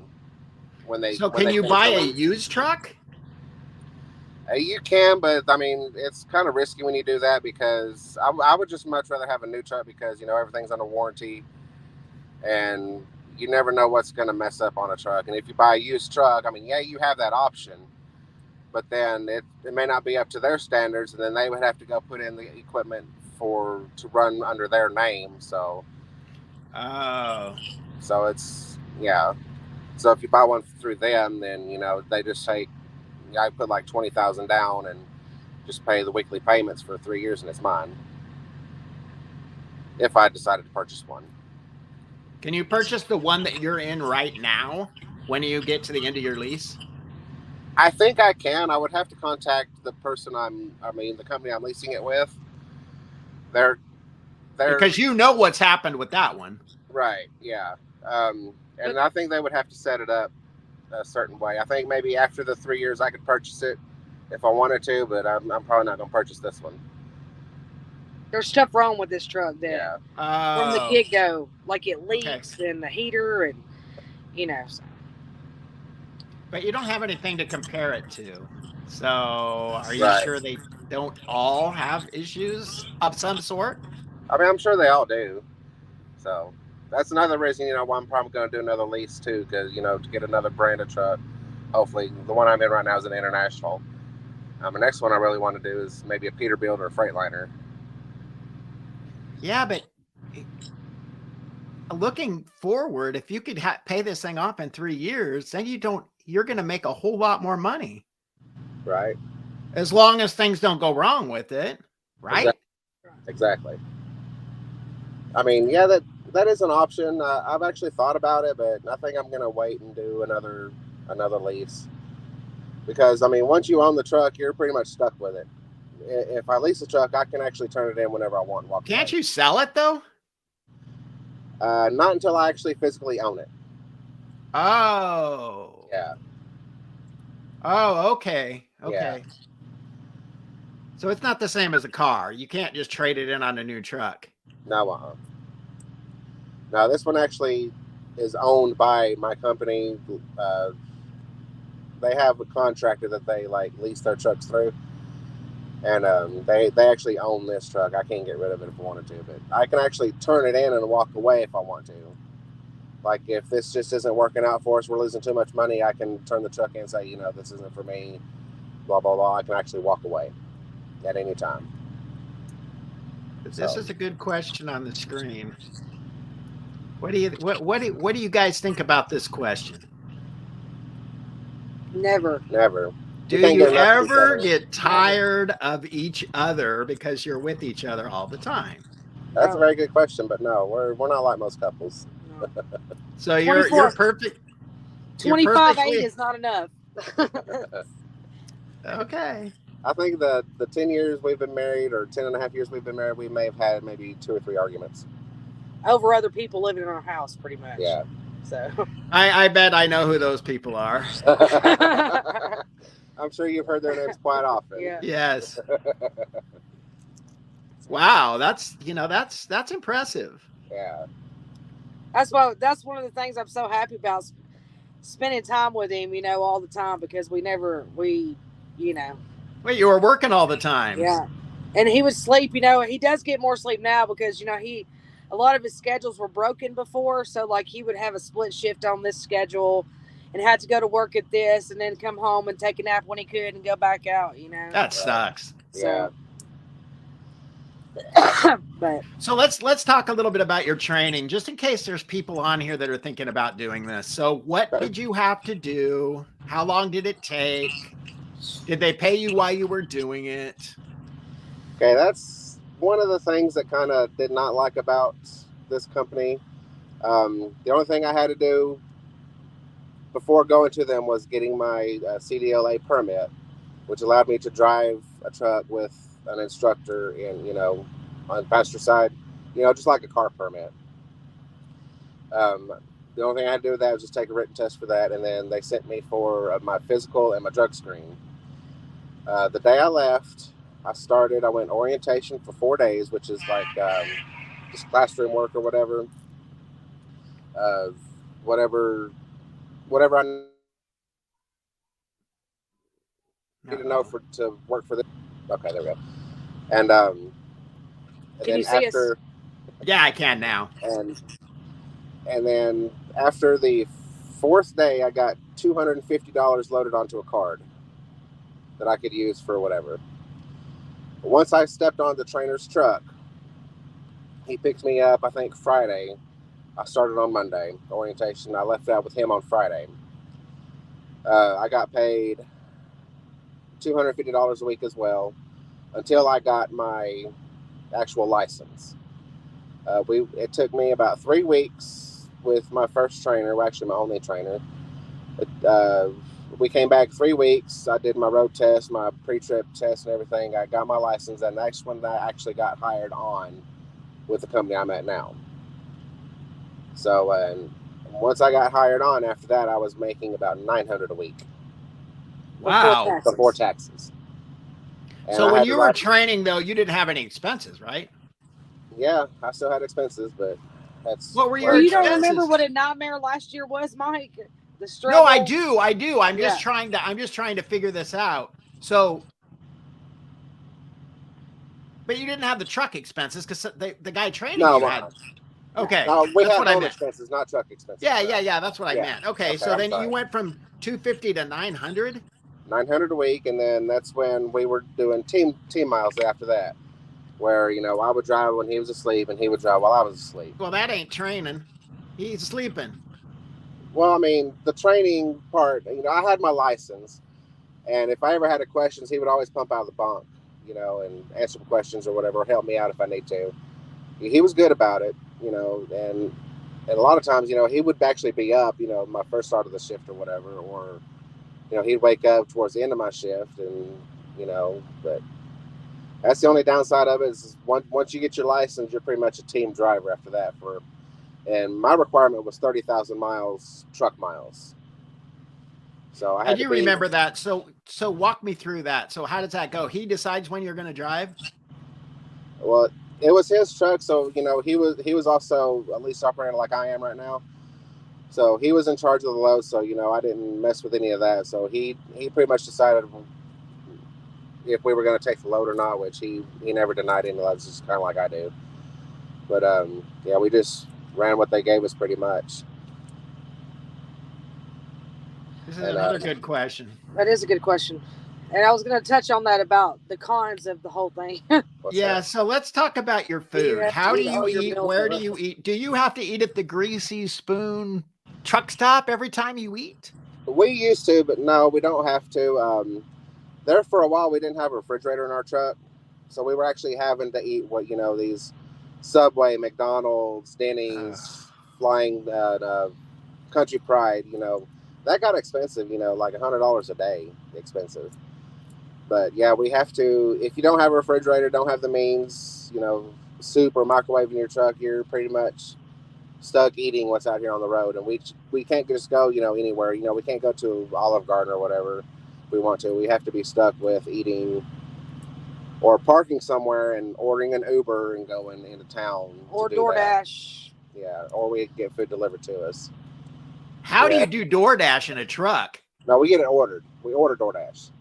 Speaker 1: So can you buy a used truck?
Speaker 2: You can, but I mean, it's kind of risky when you do that because I would just much rather have a new truck because, everything's under warranty and you never know what's going to mess up on a truck. And if you buy a used truck, I mean, yeah, you have that option, but then it may not be up to their standards, and then they would have to go put in the equipment to run under their name. So it's, yeah. So if you buy one through them, then, they just say, I put like 20,000 down and just pay the weekly payments for 3 years and it's mine. If I decided to purchase one.
Speaker 1: Can you purchase the one that you're in right now when you get to the end of your lease?
Speaker 2: I think I can. I would have to contact the person the company I'm leasing it with. They're
Speaker 1: because what's happened with that one.
Speaker 2: Right. Yeah. And I think they would have to set it up a certain way. I think maybe after the 3 years I could purchase it if I wanted to, but I'm probably not going to purchase this one.
Speaker 3: There's stuff wrong with this truck that from the get-go, like it leaks and the heater and, So.
Speaker 1: But you don't have anything to compare it to. So are you sure they don't all have issues of some sort?
Speaker 2: I mean, I'm sure they all do. So that's another reason, why I'm probably going to do another lease too, because, to get another brand of truck. Hopefully, the one I'm in right now is an International. The next one I really want to do is maybe a Peterbilt or a Freightliner.
Speaker 1: Yeah, but looking forward, if you could pay this thing off in 3 years, then you're going to make a whole lot more money.
Speaker 2: Right.
Speaker 1: As long as things don't go wrong with it. Right.
Speaker 2: Exactly. I mean, yeah, that is an option. I've actually thought about it, but I think I'm going to wait and do another lease. Because, I mean, once you own the truck, you're pretty much stuck with it. If I lease a truck, I can actually turn it in whenever I want and walk away.
Speaker 1: Can't you sell it, though?
Speaker 2: Not until I actually physically own it.
Speaker 1: Oh.
Speaker 2: Yeah.
Speaker 1: Oh, okay. Okay.
Speaker 2: Yeah.
Speaker 1: So it's not the same as a car. You can't just trade it in on a new truck.
Speaker 2: No, No, this one actually is owned by my company. They have a contractor that they like lease their trucks through, and they actually own this truck. I can't get rid of it if I wanted to, but I can actually turn it in and walk away if I want to. Like if this just isn't working out for us, we're losing too much money, I can turn the truck in and say, this isn't for me, blah blah blah. I can actually walk away at any time.
Speaker 1: This is a good question on the screen. What do you guys think about this question?
Speaker 3: Never.
Speaker 1: Do you ever get tired of each other because you're with each other all the time?
Speaker 2: That's a very good question, but no, we're not like most couples.
Speaker 3: No.
Speaker 1: So you're perfect.
Speaker 3: 25-8 is not enough.
Speaker 1: Okay.
Speaker 2: I think the 10 years we've been married, or 10 and a half years we've been married, we may have had maybe 2 or 3 arguments.
Speaker 3: Over other people living in our house, pretty much.
Speaker 2: Yeah.
Speaker 3: So
Speaker 1: I bet I know who those people are.
Speaker 2: I'm sure you've heard their names quite often.
Speaker 3: Yeah.
Speaker 1: Yes. Wow, that's impressive.
Speaker 2: Yeah.
Speaker 3: That's one of the things I'm so happy about, spending time with him, all the time, because we Wait,
Speaker 1: you were working all the time.
Speaker 3: Yeah. And he would sleep, he does get more sleep now because, a lot of his schedules were broken before. So like he would have a split shift on this schedule and had to go to work at this and then come home and take a nap when he could and go back out,
Speaker 1: That sucks.
Speaker 3: So, but
Speaker 1: so let's talk a little bit about your training, just in case there's people on here that are thinking about doing this. So what did you have to do? How long did it take? Did they pay you while you were doing it?
Speaker 2: Okay, that's one of the things that kind of did not like about this company. The only thing I had to do before going to them was getting my CDLA permit, which allowed me to drive a truck with an instructor on the passenger side, just like a car permit. The only thing I had to do with that was just take a written test for that, and then they sent me for my physical and my drug screen. The day I left, I went orientation for 4 days, which is like just classroom work or whatever. Whatever I need to know to work for this. Okay, there we go. And
Speaker 3: can you see us?
Speaker 1: Yeah, I can now.
Speaker 2: And then after the 4th day, I got $250 loaded onto a card that I could use for whatever. Once I stepped on the trainer's truck, he picked me up, I think Friday. I started on Monday, orientation. I left out with him on Friday. I got paid $250 a week as well until I got my actual license. It took me about 3 weeks with my first trainer, well, actually my only trainer. We came back 3 weeks. I did my road test, my pre-trip test and everything. I got my license, and that's when I actually got hired on with the company I'm at now. So once I got hired on, after that, I was making about $900 a week.
Speaker 1: Wow.
Speaker 2: Before taxes. And
Speaker 1: so when you were training, though, you didn't have any expenses, right?
Speaker 2: Yeah, I still had expenses, but that's...
Speaker 1: What were your
Speaker 3: you
Speaker 1: expenses?
Speaker 3: don't remember what a nightmare last year was, Mike? The
Speaker 1: struggle? No, I do. I'm just trying to figure this out. So, but you didn't have the truck expenses because the guy training you had. Okay.
Speaker 2: No, we had home expenses, not truck expenses.
Speaker 1: Yeah. That's what I meant. Okay, so then you went from $250 to $900.
Speaker 2: $900 a week, and then that's when we were doing team miles after that. where, you know, I would drive when he was asleep and he would drive while I was asleep.
Speaker 1: Well, that ain't training. He's sleeping.
Speaker 2: Well, I mean, the training part, you know, I had my license, and if I ever had a questions, he would always pump out of the bunk, you know, and answer questions or whatever, or help me out if I need to. He was good about it, you know, and a lot of times, you know, he would actually be up, you know, my first start of the shift or whatever, or, you know, he'd wake up towards the end of my shift, and, you know, but that's the only downside of it is once you get your license, you're pretty much a team driver after that. And my requirement was 30,000 miles, truck miles. So I had to be.
Speaker 1: Remember that. So walk me through that. So how does that go? He decides when you're going to drive?
Speaker 2: Well, it was his truck, so, you know, he was also a lease operator like I am right now. So he was in charge of the load, so, you know, I didn't mess with any of that. So he pretty much decided if we were going to take the load or not, which he never denied any loads, just kind of like I do. But yeah, we just ran what they gave us pretty much.
Speaker 1: This is another good question.
Speaker 3: That is a good question. And I was going to touch on that about the cons of the whole thing.
Speaker 1: Yeah, so let's talk about your food. How do you eat? Where do you eat? Do you have to eat at the greasy spoon truck stop every time you eat?
Speaker 2: We used to, but no, we don't have to. There for a while, we didn't have a refrigerator in our truck, so we were actually having to eat what, you know, these Subway, McDonald's, Denny's, Flying Country Pride, you know, that got expensive, you know, like $100 a day expensive. But yeah, we have to, if you don't have a refrigerator, don't have the means, you know, soup or microwave in your truck, you're pretty much stuck eating what's out here on the road. And we can't just go, you know, anywhere. You know, we can't go to Olive Garden or whatever we want to. We have to be stuck with eating or parking somewhere and ordering an Uber and going into town.
Speaker 3: Or DoorDash.
Speaker 2: Yeah, or we get food delivered to us.
Speaker 1: How do you do DoorDash in a truck?
Speaker 2: No, we get it ordered. We order DoorDash.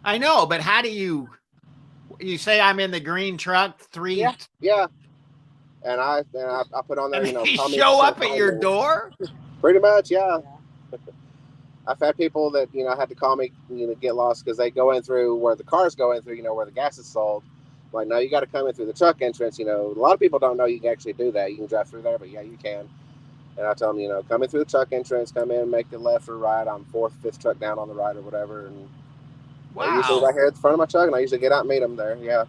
Speaker 1: I know, but how do you say I'm in the green truck?
Speaker 2: Yeah. And I put on there, you know,
Speaker 1: show up at your door?
Speaker 2: Pretty much, yeah. I've had people that, you know, had to call me, you know, get lost because they go in through where the cars go in through, you know, where the gas is sold. Like, no, you got to come in through the truck entrance. You know, a lot of people don't know you can actually do that. You can drive through there, but yeah, you can. And I tell them, you know, come in through the truck entrance, come in, make the left or right. I'm fourth, fifth truck down on the right or whatever. And they're usually right here at the front of my truck, and I usually get out and meet them there. Yeah.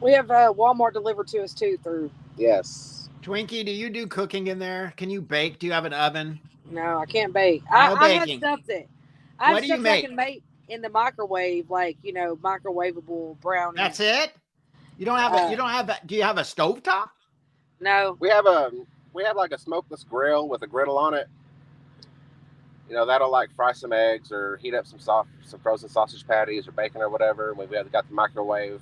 Speaker 3: We have Walmart delivered to us too through.
Speaker 2: Yes.
Speaker 1: Twinkie, do you do cooking in there? Can you bake? Do you have an oven?
Speaker 3: No, I can't bake.
Speaker 1: No
Speaker 3: I have
Speaker 1: baking.
Speaker 3: stuff that
Speaker 1: What do you make?
Speaker 3: I can make in the microwave, like, you know, microwavable brownies.
Speaker 1: That's it? You don't have do you have a stovetop?
Speaker 3: No.
Speaker 2: We have like a smokeless grill with a griddle on it. You know, that'll like fry some eggs or heat up some frozen sausage patties or bacon or whatever. And we've got the microwave.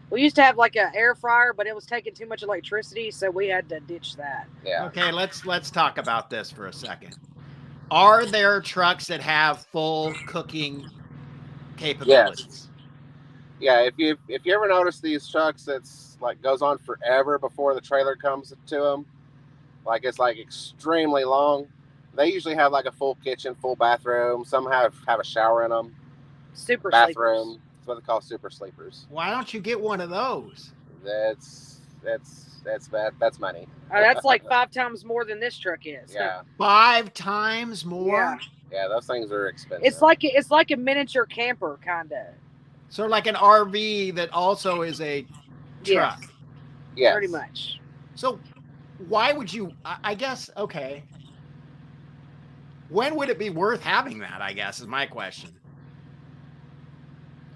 Speaker 3: We used to have like an air fryer, but it was taking too much electricity, so we had to ditch that.
Speaker 2: Yeah.
Speaker 1: Okay, let's talk about this for a second. Are there trucks that have full cooking capabilities?
Speaker 2: Yes. Yeah, if you ever notice these trucks that's like goes on forever before the trailer comes to them, like it's like extremely long. They usually have like a full kitchen, full bathroom. Some have a shower in them.
Speaker 3: Super
Speaker 2: bathroom.
Speaker 3: Sleepers.
Speaker 2: That's what they call super sleepers.
Speaker 1: Why don't you get one of those?
Speaker 2: That's bad. That's money.
Speaker 3: That's like 5 times more than this truck is.
Speaker 2: Yeah.
Speaker 1: 5 times more?
Speaker 3: Yeah.
Speaker 2: Yeah, those things are expensive.
Speaker 3: It's like a miniature camper, kind of.
Speaker 1: So like an RV that also is a truck.
Speaker 2: Yeah.
Speaker 3: Pretty much.
Speaker 1: So why would you, I guess, okay. When would it be worth having that, I guess, is my question.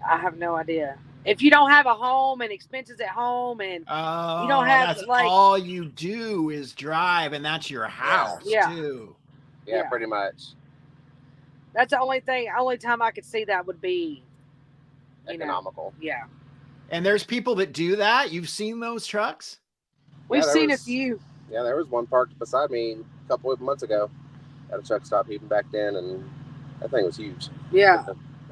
Speaker 3: I have no idea. If you don't have a home and expenses at home and you don't have
Speaker 1: that's
Speaker 3: like
Speaker 1: all you do is drive and that's your house too.
Speaker 2: Yeah, pretty much.
Speaker 3: That's the only time I could see that would be
Speaker 2: economical.
Speaker 3: Yeah.
Speaker 1: And there's people that do that. You've seen those trucks?
Speaker 3: We've seen a few.
Speaker 2: Yeah, there was one parked beside me a couple of months ago at a truck stop even back then, and that thing was huge.
Speaker 3: Yeah.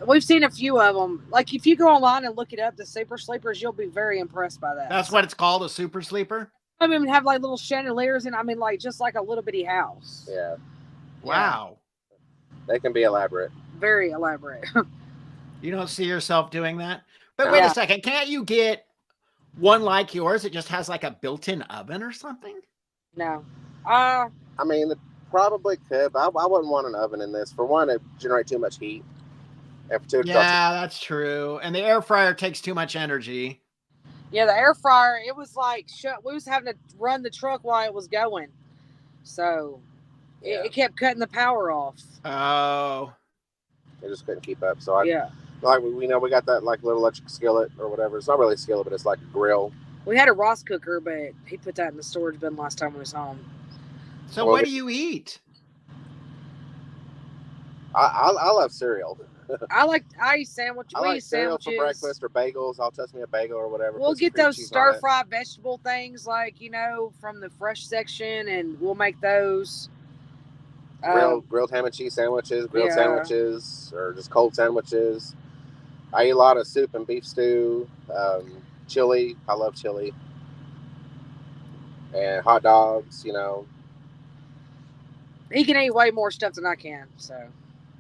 Speaker 3: We've seen a few of them. Like if you go online and look it up, the super sleepers, you'll be very impressed by that.
Speaker 1: That's what it's called, a super sleeper?
Speaker 3: I mean, have like little chandeliers and like just like a little bitty house.
Speaker 2: Yeah.
Speaker 1: Wow.
Speaker 2: They can be elaborate.
Speaker 3: Very elaborate.
Speaker 1: You don't see yourself doing that? But wait a second. Can't you get One like yours, it just has like a built-in oven or something?
Speaker 3: No.
Speaker 2: I mean, it probably could, but I wouldn't want an oven in this. For one, it generates too much heat. And for two, it costs-
Speaker 1: Yeah, that's true. And the air fryer takes too much energy.
Speaker 3: Yeah, the air fryer, it was like we was having to run the truck while it was going. So
Speaker 2: Yeah.
Speaker 3: it kept cutting the power off.
Speaker 1: Oh.
Speaker 2: It just couldn't keep up. So
Speaker 3: Yeah.
Speaker 2: like we know we got that like little electric skillet or whatever. It's not really a skillet, but it's like a grill.
Speaker 3: We had a Ross cooker, but he put that in the storage bin last time we was home.
Speaker 1: So
Speaker 2: Well,
Speaker 1: what do you eat?
Speaker 2: I love cereal.
Speaker 3: I eat sandwiches.
Speaker 2: I
Speaker 3: We
Speaker 2: like
Speaker 3: eat
Speaker 2: cereal
Speaker 3: sandwiches.
Speaker 2: for breakfast or bagels. I'll toast me a bagel or whatever.
Speaker 3: We'll
Speaker 2: put some
Speaker 3: get
Speaker 2: cream
Speaker 3: those
Speaker 2: cheese on
Speaker 3: stir
Speaker 2: it.
Speaker 3: fried vegetable things, like from the fresh section, and we'll make those.
Speaker 2: Grilled ham and cheese sandwiches, grilled
Speaker 3: Yeah.
Speaker 2: sandwiches, or just cold sandwiches. I eat a lot of soup and beef stew, chili. I love chili, and hot dogs.
Speaker 3: He can eat way more stuff than I can, so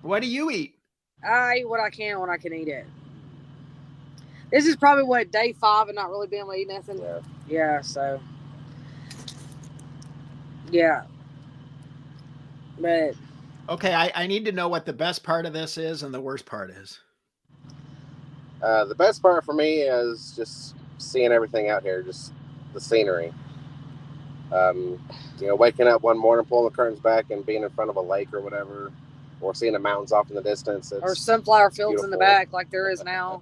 Speaker 1: What do you eat?
Speaker 3: I eat what I can when I can eat it. This is probably what day 5 and not really being able to eat nothing.
Speaker 2: Yeah.
Speaker 3: Yeah. So. Yeah. But.
Speaker 1: Okay, I need to know what the best part of this is and the worst part is.
Speaker 2: The best part for me is just seeing everything out here, just the scenery. Waking up one morning, pulling the curtains back, and being in front of a lake or whatever, or seeing the mountains off in the distance.
Speaker 3: Or sunflower fields in the
Speaker 2: beautiful.
Speaker 3: back, like there is now.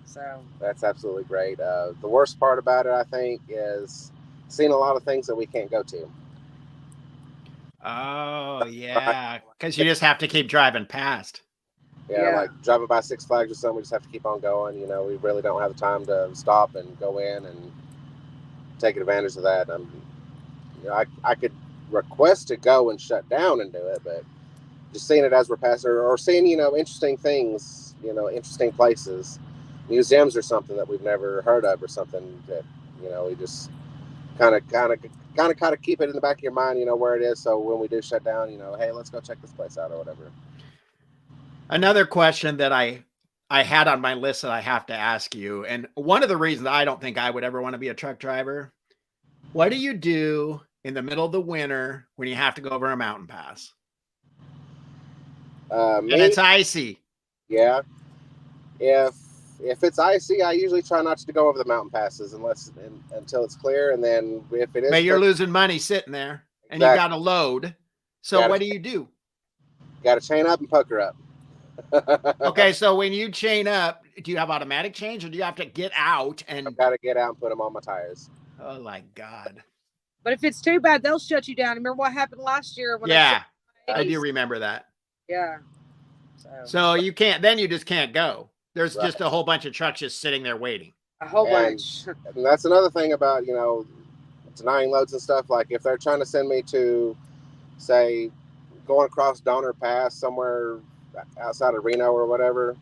Speaker 3: So.
Speaker 2: That's absolutely great. The worst part about it, I think, is seeing a lot of things that we can't go to.
Speaker 1: Oh, yeah, because you just have to keep driving past.
Speaker 2: Yeah,
Speaker 3: Yeah.
Speaker 2: like driving by Six Flags or something, we just have to keep on going. We really don't have the time to stop and go in and take advantage of that. I could request to go and shut down and do it, but just seeing it as we're passing, or seeing interesting things, interesting places, museums or something that we've never heard of, or something that we just kind of keep it in the back of your mind, where it is. So when we do shut down, hey, let's go check this place out or whatever.
Speaker 1: Another question that I had on my list that I have to ask you, and one of the reasons I don't think I would ever want to be a truck driver, what do you do in the middle of the winter when you have to go over a mountain pass? And it's icy.
Speaker 2: Yeah. If it's icy, I usually try not to go over the mountain passes until it's clear, and then if it is,
Speaker 1: But you're losing money sitting there, and
Speaker 2: Exactly.
Speaker 1: you got to load. So what do you do?
Speaker 2: Got to chain up and pucker up.
Speaker 1: Okay, so when you chain up, do you have automatic change, or do you have to get out and?
Speaker 2: I've got to get out and put them on my tires.
Speaker 1: Oh my God!
Speaker 3: But if it's too bad, they'll shut you down. Remember what happened last year? When
Speaker 1: Yeah,
Speaker 3: they
Speaker 1: I do remember that.
Speaker 3: Yeah.
Speaker 1: So you can't. Then you just can't go. There's
Speaker 2: Right.
Speaker 1: just a whole bunch of trucks just sitting there waiting.
Speaker 3: A whole bunch.
Speaker 2: And that's another thing about denying loads and stuff. Like if they're trying to send me to, say, going across Donner Pass somewhere outside of Reno or whatever,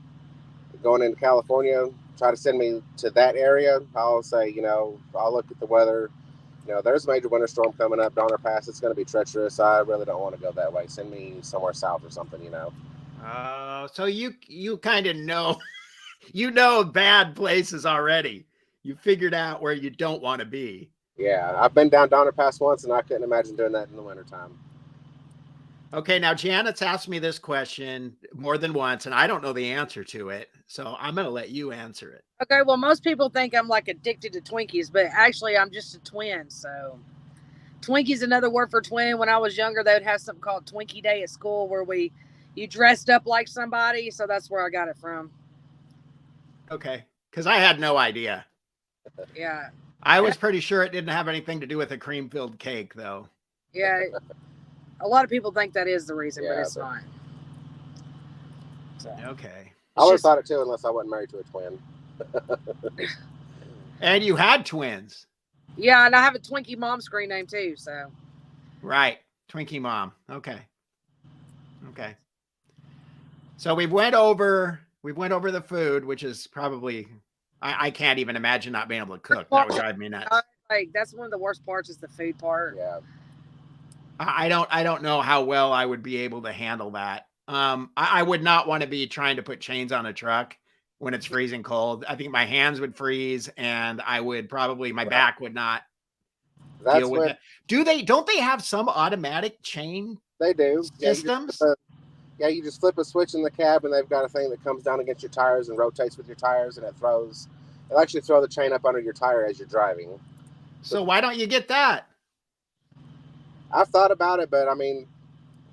Speaker 2: going into California, try to send me to that area, I'll say, I'll look at the weather. There's a major winter storm coming up, Donner Pass. It's going to be treacherous. I really don't want to go that way. Send me somewhere south or something,
Speaker 1: So you kind of know, bad places already. You figured out where you don't want to be.
Speaker 2: Yeah, I've been down Donner Pass once, and I couldn't imagine doing that in the wintertime.
Speaker 1: Okay, now Janet's asked me this question more than once, and I don't know the answer to it. So I'm going to let you answer it.
Speaker 3: Okay, well, most people think I'm like addicted to Twinkies, but actually I'm just a twin. So Twinkie's another word for twin. When I was younger, they would have something called Twinkie Day at school where you dressed up like somebody. So that's where I got it from.
Speaker 1: Okay, because I had no idea.
Speaker 3: Yeah.
Speaker 1: I was pretty sure it didn't have anything to do with a cream-filled cake, though.
Speaker 3: Yeah. A lot of people think that is the reason, but it's not. So.
Speaker 1: Okay.
Speaker 2: I always thought it too, unless I wasn't married to a twin.
Speaker 1: And you had twins.
Speaker 3: Yeah, and I have a Twinkie mom screen name too, so.
Speaker 1: Right. Twinkie mom. Okay. So we went over the food, which is probably, I can't even imagine not being able to cook. That would drive me nuts.
Speaker 3: Like that's one of the worst parts is the food part.
Speaker 2: Yeah.
Speaker 1: I don't know how well I would be able to handle that. I would not want to be trying to put chains on a truck when it's freezing cold. I think my hands would freeze, and I would probably my back would not
Speaker 2: That's
Speaker 1: deal with
Speaker 2: when
Speaker 1: it. Don't they have some automatic chain
Speaker 2: they do.
Speaker 1: systems?
Speaker 2: Yeah, you just flip a switch in the cab, and they've got a thing that comes down against your tires and rotates with your tires, and it'll actually throw the chain up under your tire as you're driving.
Speaker 1: So why don't you get that?
Speaker 2: I've thought about it, but I mean,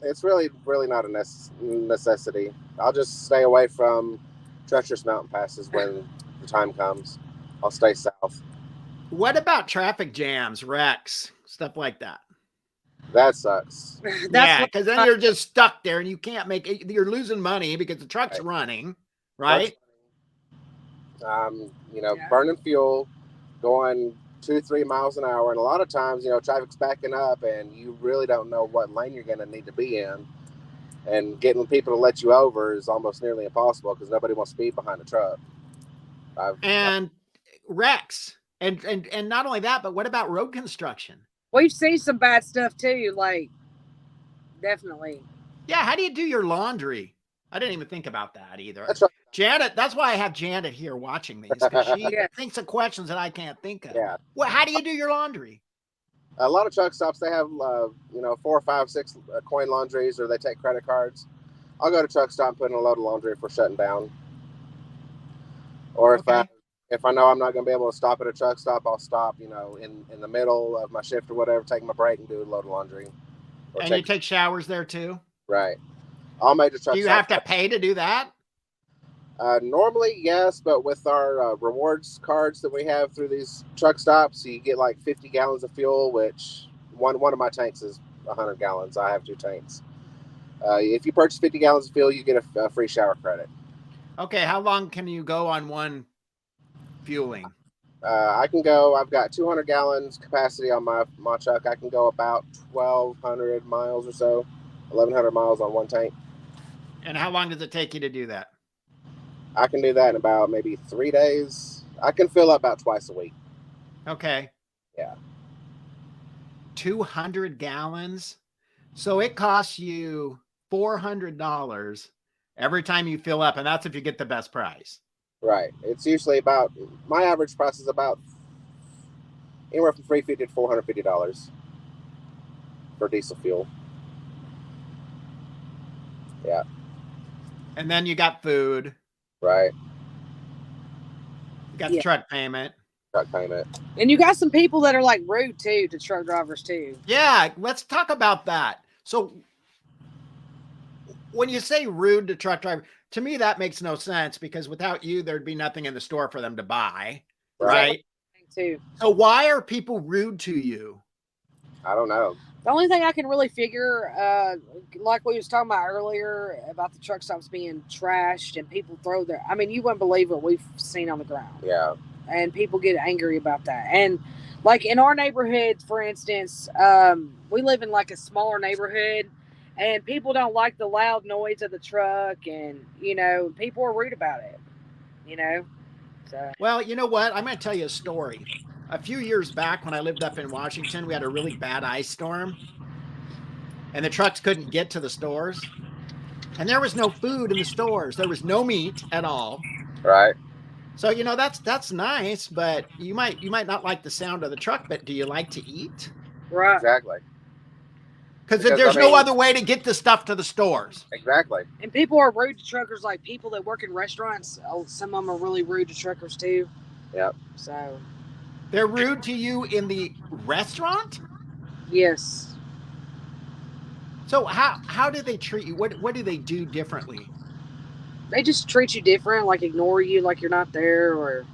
Speaker 2: it's really not a necessity. I'll just stay away from treacherous mountain passes when the time comes. I'll stay south.
Speaker 1: What about traffic jams, wrecks, stuff like that?
Speaker 2: That sucks.
Speaker 1: Yeah, because then you're just stuck there and you can't make it. You're losing money because the truck's running, right?
Speaker 2: Burning fuel, going 2-3 miles an hour, and a lot of times, traffic's backing up, and you really don't know what lane you're going to need to be in, and getting people to let you over is almost nearly impossible because nobody wants to speed behind a truck.
Speaker 1: And wrecks, and not only that, but what about road construction?
Speaker 3: We've seen some bad stuff too, like definitely.
Speaker 1: Yeah, how do you do your laundry? I didn't even think about that either.
Speaker 2: That's right.
Speaker 1: Janet, that's why I have Janet here watching these, because she thinks of questions that I can't think of.
Speaker 2: Yeah.
Speaker 1: Well, how do you do your laundry?
Speaker 2: A lot of truck stops, they have 4, 5, 6 coin laundries, or they take credit cards. I'll go to truck stop and put in a load of laundry if we're shutting down. Or if I know I'm not going to be able to stop at a truck stop, I'll stop, in the middle of my shift or whatever, take my break and do a load of laundry.
Speaker 1: And you take showers there too?
Speaker 2: Right. All major truck stops.
Speaker 1: Do you have to pay to do that?
Speaker 2: Normally, yes, but with our rewards cards that we have through these truck stops, you get like 50 gallons of fuel, which one of my tanks is 100 gallons. I have 2 tanks. If you purchase 50 gallons of fuel, you get a free shower credit.
Speaker 1: Okay, how long can you go on one fueling?
Speaker 2: I've got 200 gallons capacity on my truck. I can go about 1,200 miles or so, 1,100 miles on one tank.
Speaker 1: And how long does it take you to do that?
Speaker 2: I can do that in about maybe 3 days. I can fill up about twice a week.
Speaker 1: Okay.
Speaker 2: Yeah.
Speaker 1: 200 gallons. So it costs you $400 every time you fill up. And that's if you get the best price.
Speaker 2: Right. It's usually my average price is about anywhere from $350 to $450 for diesel fuel. Yeah.
Speaker 1: And then you got food.
Speaker 2: Right.
Speaker 1: You got the truck payment.
Speaker 3: And you got some people that are like rude too to truck drivers too.
Speaker 1: Yeah, let's talk about that. So when you say rude to truck driver, to me that makes no sense, because without you there'd be nothing in the store for them to buy, right?
Speaker 3: Too.
Speaker 1: So why are people rude to you?
Speaker 2: I don't know.
Speaker 3: The only thing I can really figure, like we was talking about earlier about the truck stops being trashed and people throw you wouldn't believe what we've seen on the ground.
Speaker 2: Yeah.
Speaker 3: And people get angry about that. And like in our neighborhood, for instance, we live in like a smaller neighborhood, and people don't like the loud noise of the truck, and people are rude about it. So.
Speaker 1: Well, you know what? I'm going to tell you a story. A few years back when I lived up in Washington, we had a really bad ice storm, and the trucks couldn't get to the stores, and there was no food in the stores. There was no meat at all.
Speaker 2: Right.
Speaker 1: So, that's nice, but you might not like the sound of the truck, but do you like to eat?
Speaker 3: Right.
Speaker 2: Exactly.
Speaker 1: Because there's no other way to get the stuff to the stores.
Speaker 2: Exactly.
Speaker 3: And people are rude to truckers, like people that work in restaurants. Some of them are really rude to truckers too.
Speaker 2: Yep.
Speaker 3: So.
Speaker 1: They're rude to you in the restaurant?
Speaker 3: Yes.
Speaker 1: So how do they treat you? What do they do differently?
Speaker 3: They just treat you different, like ignore you like you're not there, or,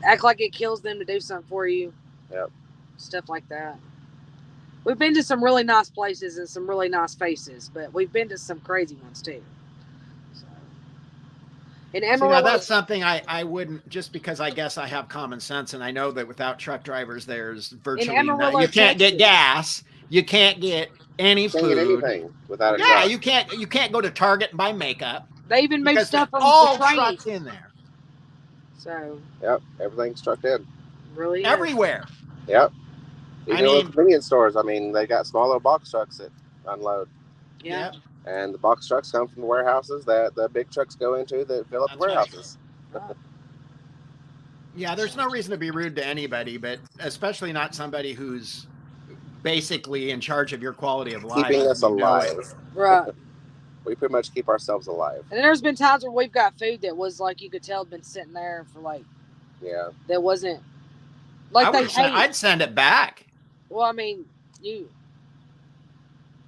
Speaker 3: act like it kills them to do something for you.
Speaker 2: Yep. Stuff
Speaker 3: like that. We've been to some really nice places and some really nice faces, but we've been to some crazy ones too. So. In Amarillo,
Speaker 1: that's something I wouldn't, just because I guess I have common sense, and I know that without truck drivers, there's virtually you can't get gas, you can't get any food.
Speaker 2: Can't get anything without a truck.
Speaker 1: Yeah, you can't go to Target and buy makeup.
Speaker 3: They even move stuff from
Speaker 1: all
Speaker 3: the train.
Speaker 1: trucks in there.
Speaker 3: So.
Speaker 2: Yep, everything's trucked in.
Speaker 3: Really?
Speaker 1: Everywhere.
Speaker 2: Yep. Even convenience stores, they got small little box trucks that unload.
Speaker 3: Yeah.
Speaker 2: And the box trucks come from the warehouses that the big trucks go into that fill up the
Speaker 1: That's right.
Speaker 2: warehouses.
Speaker 1: Yeah, there's no reason to be rude to anybody, but especially not somebody who's basically in charge of your quality of life.
Speaker 2: Keeping
Speaker 1: and
Speaker 2: us
Speaker 1: you know it.
Speaker 2: alive.
Speaker 3: Right.
Speaker 2: We pretty much keep ourselves alive.
Speaker 3: And there's been times where we've got food that was like, you could tell had been sitting there for like,
Speaker 2: Yeah.
Speaker 3: that wasn't like
Speaker 1: I'd send it back.
Speaker 3: Well, I mean,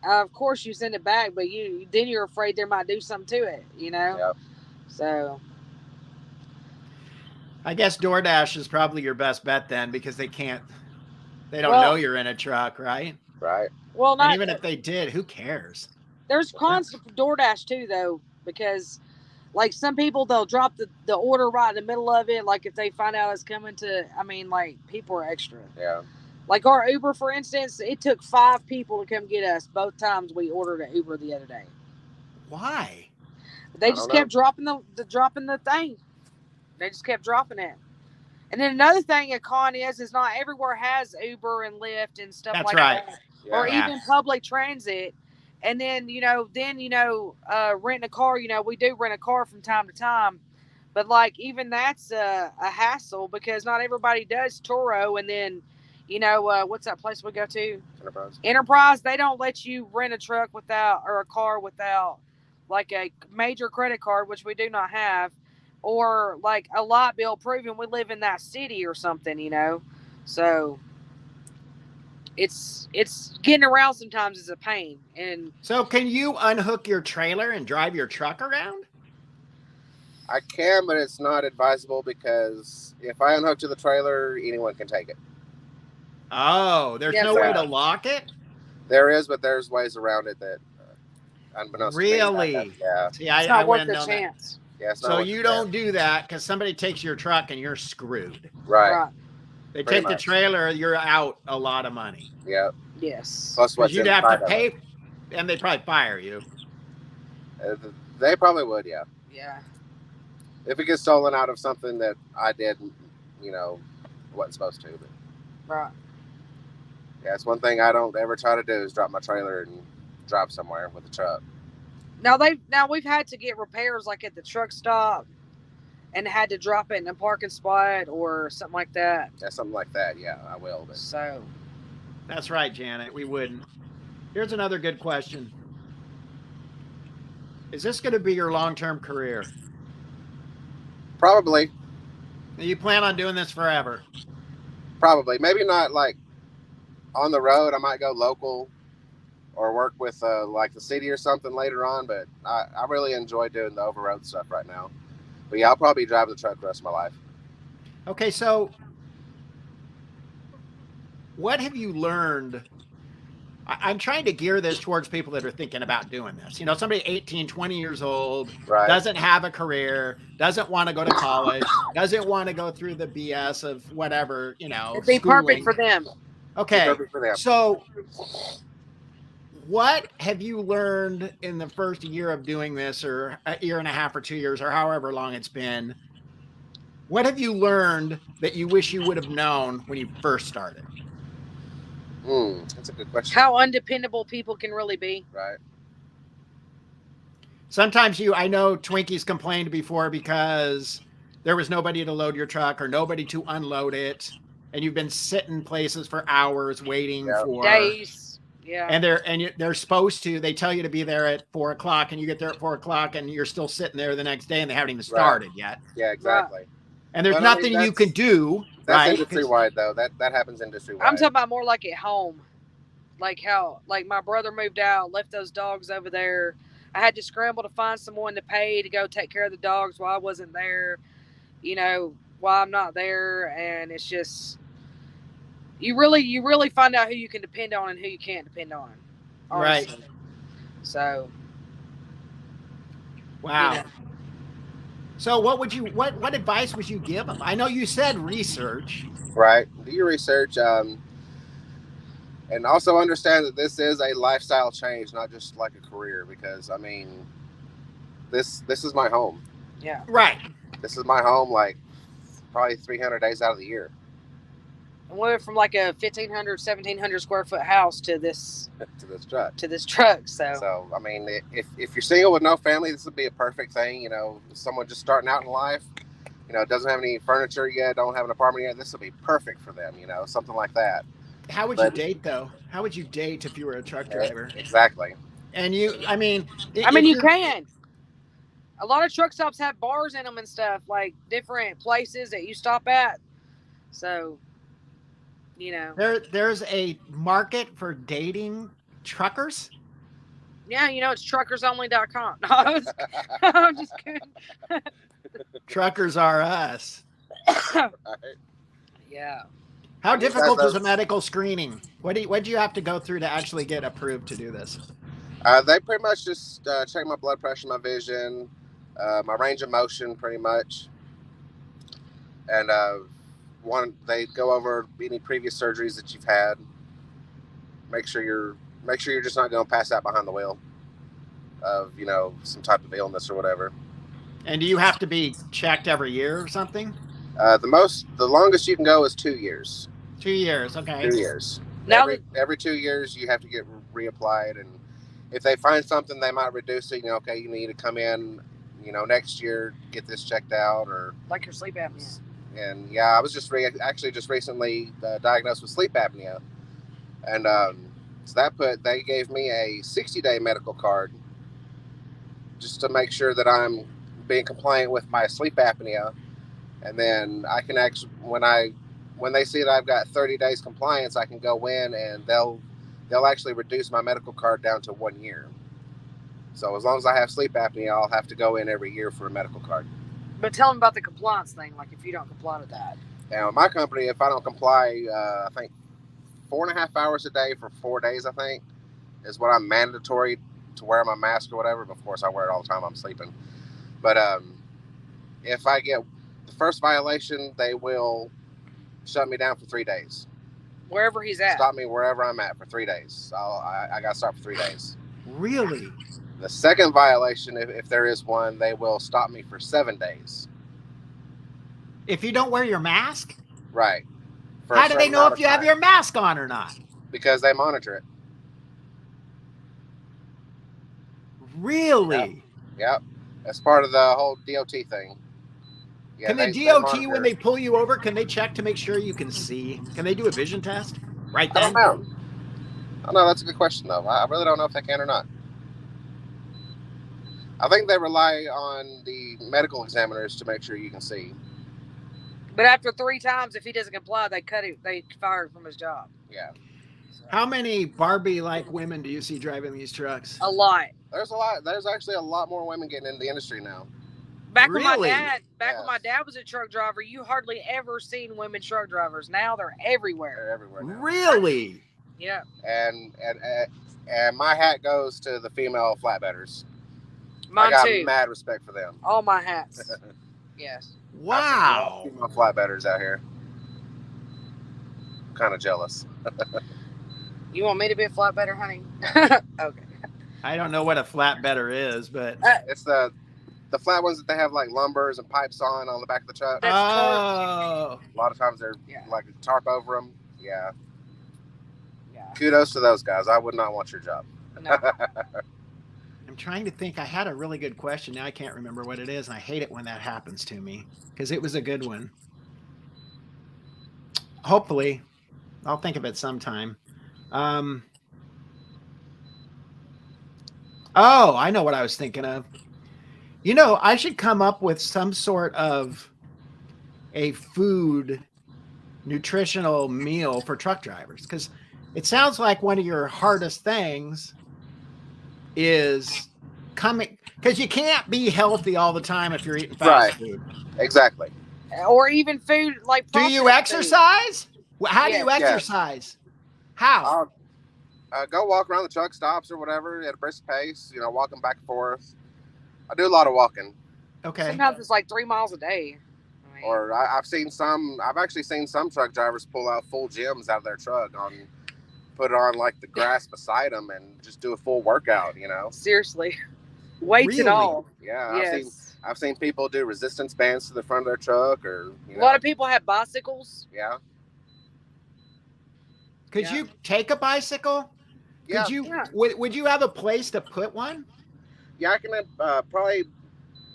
Speaker 3: of course you send it back, but you're afraid there might do something to it, you know?
Speaker 2: Yep.
Speaker 3: So
Speaker 1: I guess DoorDash is probably your best bet then, because they don't
Speaker 3: Well-
Speaker 1: know you're in a truck, right?
Speaker 2: Right.
Speaker 3: well,
Speaker 1: And
Speaker 3: not
Speaker 1: even if they did, who cares?
Speaker 3: there's cons to DoorDash too, though, because like some people they'll drop the order right in the middle of it. Like if they find out it's coming to, I mean, like people are extra.
Speaker 2: Yeah.
Speaker 3: Like our Uber, for instance, it took 5 people to come get us both times we ordered an Uber the other day.
Speaker 1: Why?
Speaker 3: They
Speaker 2: I
Speaker 3: just
Speaker 2: don't know.
Speaker 3: kept dropping the thing. They just kept dropping it. And then another thing a con is not everywhere has Uber and Lyft and stuff
Speaker 1: That's
Speaker 3: like
Speaker 1: right.
Speaker 3: that.
Speaker 2: Yeah.
Speaker 3: Or
Speaker 1: Yeah.
Speaker 3: even public transit. And then, renting a car, we do rent a car from time to time. But like even that's a hassle because not everybody does Turo. And then, what's that place we go to? Enterprise. They don't let you rent a truck or a car without like a major credit card, which we do not have, or like a light bill proving we live in that city or something, So it's getting around sometimes is a pain. And
Speaker 1: So can you unhook your trailer and drive your truck around?
Speaker 2: I can, but it's not advisable because if I unhook to the trailer, anyone can take it.
Speaker 1: Oh, there's
Speaker 3: Yeah,
Speaker 1: no
Speaker 2: so-
Speaker 1: way to lock it?
Speaker 2: There is, but there's ways around it that, unbeknownst to me,
Speaker 1: Really?
Speaker 2: yeah.
Speaker 1: See,
Speaker 3: it's
Speaker 1: I
Speaker 3: not worth
Speaker 1: wouldn't
Speaker 3: the
Speaker 1: know that.
Speaker 3: chance.
Speaker 2: Yeah. It's not
Speaker 1: So
Speaker 2: worth
Speaker 1: you
Speaker 2: the
Speaker 1: don't
Speaker 2: chance.
Speaker 1: do that because somebody takes your truck and you're screwed.
Speaker 2: Right.
Speaker 1: They
Speaker 2: Pretty
Speaker 1: take the
Speaker 2: much.
Speaker 1: trailer, you're out a lot of money.
Speaker 2: Yeah.
Speaker 3: Yes.
Speaker 2: Plus what's
Speaker 1: Because you'd have to
Speaker 2: inside of it.
Speaker 1: pay, and they'd probably fire you.
Speaker 2: They probably would, yeah.
Speaker 3: Yeah.
Speaker 2: If it gets stolen out of something that I did, wasn't supposed to. But
Speaker 3: Right.
Speaker 2: yeah, it's one thing I don't ever try to do is drop my trailer and drive somewhere with the truck.
Speaker 3: Now we've had to get repairs like at the truck stop and had to drop it in a parking spot or something like that.
Speaker 2: Yeah, something like that. Yeah, I will. But
Speaker 3: So
Speaker 1: That's right, Janet. We wouldn't. Here's another good question. Is this going to be your long-term career?
Speaker 2: probably,
Speaker 1: Do you plan on doing this forever?
Speaker 2: maybe not like on the road. I might go local or work with like the city or something later on. But I really enjoy doing the over-road stuff right now. But yeah, I'll probably drive the truck the rest of my life.
Speaker 1: Okay, so what have you learned? I'm trying to gear this towards people that are thinking about doing this. Somebody 18, 20 years old,
Speaker 2: Right.
Speaker 1: doesn't have a career, doesn't want to go to college, doesn't want to go through the BS of whatever,
Speaker 3: it'd be perfect for them.
Speaker 1: Okay,
Speaker 2: Perfect for them.
Speaker 1: so what have you learned in the first year of doing this, or a year and a half or 2 years, or however long it's been? What have you learned that you wish you would have known when you first started?
Speaker 2: That's a good question.
Speaker 3: How undependable people can really be.
Speaker 2: Right.
Speaker 1: Sometimes I know Twinkies complained before because there was nobody to load your truck or nobody to unload it. And you've been sitting places for hours waiting
Speaker 2: Yeah.
Speaker 1: for
Speaker 3: Days. Yeah.
Speaker 1: And they're supposed to, they tell you to be there at 4 o'clock and you get there at 4 o'clock and you're still sitting there the next day and they haven't even started yet.
Speaker 2: Yeah, exactly.
Speaker 1: And there's
Speaker 2: But, I
Speaker 1: nothing
Speaker 2: mean,
Speaker 1: you can do.
Speaker 2: That's
Speaker 1: right?
Speaker 2: industry wide though. That happens industry wide.
Speaker 3: I'm talking about more like at home. Like how, like my brother moved out, left those dogs over there. I had to scramble to find someone to pay to go take care of the dogs while I wasn't there, while I'm not there. And it's just, you really find out who you can depend on and who you can't depend on. Honestly.
Speaker 1: Right.
Speaker 3: So.
Speaker 1: Wow. So what advice would you give them? I know you said research.
Speaker 2: Right. Do your research. And also understand that this is a lifestyle change, not just like a career, because I mean, this is my home.
Speaker 3: Yeah.
Speaker 1: Right.
Speaker 2: This is my home, like probably 300 days out of the year.
Speaker 3: We went from like a 1,500, 1,700 square foot house to this
Speaker 2: to this truck.
Speaker 3: So
Speaker 2: I mean, if you're single with no family, this would be a perfect thing. You know, someone just starting out in life, you know, doesn't have any furniture yet, don't have an apartment yet. This would be perfect for them. You know, something like that.
Speaker 1: How would you date though? How would you date if you were a truck driver?
Speaker 2: Exactly.
Speaker 1: And you, I mean,
Speaker 3: you can. A lot of truck stops have bars in them and stuff, like different places that you stop at. So, you know,
Speaker 1: there's a market for dating truckers.
Speaker 3: Yeah, you know, it's truckersonly.com. No, I'm just kidding.
Speaker 1: Truckers are us.
Speaker 3: Yeah.
Speaker 1: How difficult is a medical screening? What do you have to go through to actually get approved to do this?
Speaker 2: They pretty much just check my blood pressure, my vision, my range of motion, pretty much, and they go over any previous surgeries that you've had. Make sure you're just not going to pass out behind the wheel of, you know, some type of illness or whatever.
Speaker 1: And do you have to be checked every year or something?
Speaker 2: The longest you can go is 2 years.
Speaker 1: 2 years, okay.
Speaker 2: 2 years.
Speaker 3: Now
Speaker 2: Every 2 years you have to get reapplied, and if they find something, they might reduce it. You know, okay, you need to come in, you know, next year, get this checked out, or
Speaker 3: like your sleep apnea.
Speaker 2: And yeah, I was just recently diagnosed with sleep apnea, and so they gave me a 60-day medical card just to make sure that I'm being compliant with my sleep apnea, and then I can actually, when they see that I've got 30 days compliance, I can go in and they'll actually reduce my medical card down to 1 year. So as long as I have sleep apnea, I'll have to go in every year for a medical card.
Speaker 3: But tell them about the compliance thing, like if you don't comply with that.
Speaker 2: Now, my company, if I don't comply, I think 4.5 hours a day for 4 days, I think, is what I'm mandatory to wear my mask or whatever. But of course, I wear it all the time I'm sleeping. But if I get the first violation, they will shut me down for 3 days.
Speaker 3: Wherever he's at.
Speaker 2: Stop me wherever I'm at for 3 days. I got to stop for 3 days.
Speaker 1: Really?
Speaker 2: The second violation, if there is one, they will stop me for 7 days.
Speaker 1: If you don't wear your mask?
Speaker 2: Right.
Speaker 1: How do they know if you have your mask on or not?
Speaker 2: Because they monitor it.
Speaker 1: Really?
Speaker 2: Yep. That's part of the whole DOT thing. Yeah,
Speaker 1: can the DOT, when they pull you over, can they check to make sure you can see? Can they do a vision test? Right then?
Speaker 2: I don't know. That's a good question, though. I really don't know if they can or not. I think they rely on the medical examiners to make sure you can see.
Speaker 3: But after 3 times, if he doesn't comply, they fire him from his job.
Speaker 2: Yeah.
Speaker 3: So.
Speaker 1: How many Barbie-like women do you see driving these trucks?
Speaker 3: A lot.
Speaker 2: There's a lot. There's actually a lot more women getting into the industry now.
Speaker 3: Back
Speaker 1: Really?
Speaker 3: when my dad was a truck driver, you hardly ever seen women truck drivers. Now they're everywhere.
Speaker 2: They're everywhere now.
Speaker 1: Really?
Speaker 3: Yeah.
Speaker 2: And my hat goes to the female flatbedders.
Speaker 3: Mine
Speaker 2: I got
Speaker 3: too.
Speaker 2: mad respect for them.
Speaker 3: All my hats. Yes.
Speaker 1: Wow.
Speaker 2: Female flatbedders out here. I'm kind of jealous.
Speaker 3: You want me to be a flatbedder, honey? Okay.
Speaker 1: I don't know what a flatbedder is, but
Speaker 2: It's the flat ones that they have like lumbers and pipes on the back of the truck.
Speaker 1: oh,
Speaker 2: A lot of times they're like a tarp over them. Yeah.
Speaker 3: Yeah.
Speaker 2: Kudos to those guys. I would not want your job.
Speaker 3: No.
Speaker 1: I'm trying to think. I had a really good question. Now I can't remember what it is, and I hate it when that happens to me because it was a good one. Hopefully, I'll think of it sometime. Oh, I know what I was thinking of. You know, I should come up with some sort of a food nutritional meal for truck drivers, because it sounds like one of your hardest things is coming, because you can't be healthy all the time if you're eating fast food.
Speaker 2: Exactly.
Speaker 3: Or even food like.
Speaker 1: Do you exercise? How do you exercise? How?
Speaker 2: Go walk around the truck stops or whatever at a brisk pace. You know, walking back and forth. I do a lot of walking.
Speaker 1: Okay.
Speaker 3: Sometimes it's like 3 miles a day. I mean,
Speaker 2: Or I've actually seen some truck drivers pull out full gyms out of their truck put it on like the grass beside them and just do a full workout, you know.
Speaker 3: seriously, weights
Speaker 1: Really?
Speaker 3: and all.
Speaker 2: Yeah,
Speaker 3: Yes.
Speaker 2: I've seen people do resistance bands to the front of their truck, or
Speaker 3: A lot of people have bicycles.
Speaker 2: Yeah.
Speaker 1: Could you take a bicycle?
Speaker 2: Yeah.
Speaker 1: Could you? Would you have a place to put one?
Speaker 2: Yeah, I can probably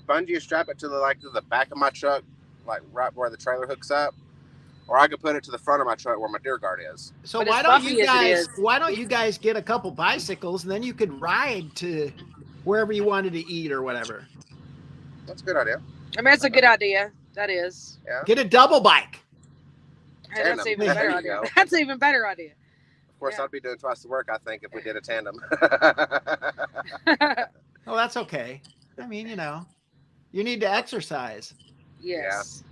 Speaker 2: bungee strap it to the back of my truck, like right where the trailer hooks up, or I could put it to the front of my truck where my deer guard is.
Speaker 1: So
Speaker 3: But
Speaker 1: why
Speaker 3: as
Speaker 1: don't
Speaker 3: bumpy
Speaker 1: you
Speaker 3: as it
Speaker 1: guys?
Speaker 3: is-
Speaker 1: Why don't you guys get a couple bicycles and then you could ride to wherever you wanted to eat or whatever.
Speaker 2: That's a good idea.
Speaker 3: I mean, that's a good idea. That is.
Speaker 2: Yeah.
Speaker 1: Get a double bike.
Speaker 3: Hey, that's
Speaker 2: Tandem.
Speaker 3: even better
Speaker 2: There you
Speaker 3: idea.
Speaker 2: go.
Speaker 3: That's an even better idea.
Speaker 2: Of course,
Speaker 3: Yeah.
Speaker 2: I'd be doing twice the work, I think, if we did a tandem.
Speaker 1: Oh, that's okay. I mean, you need to exercise.
Speaker 3: Yes.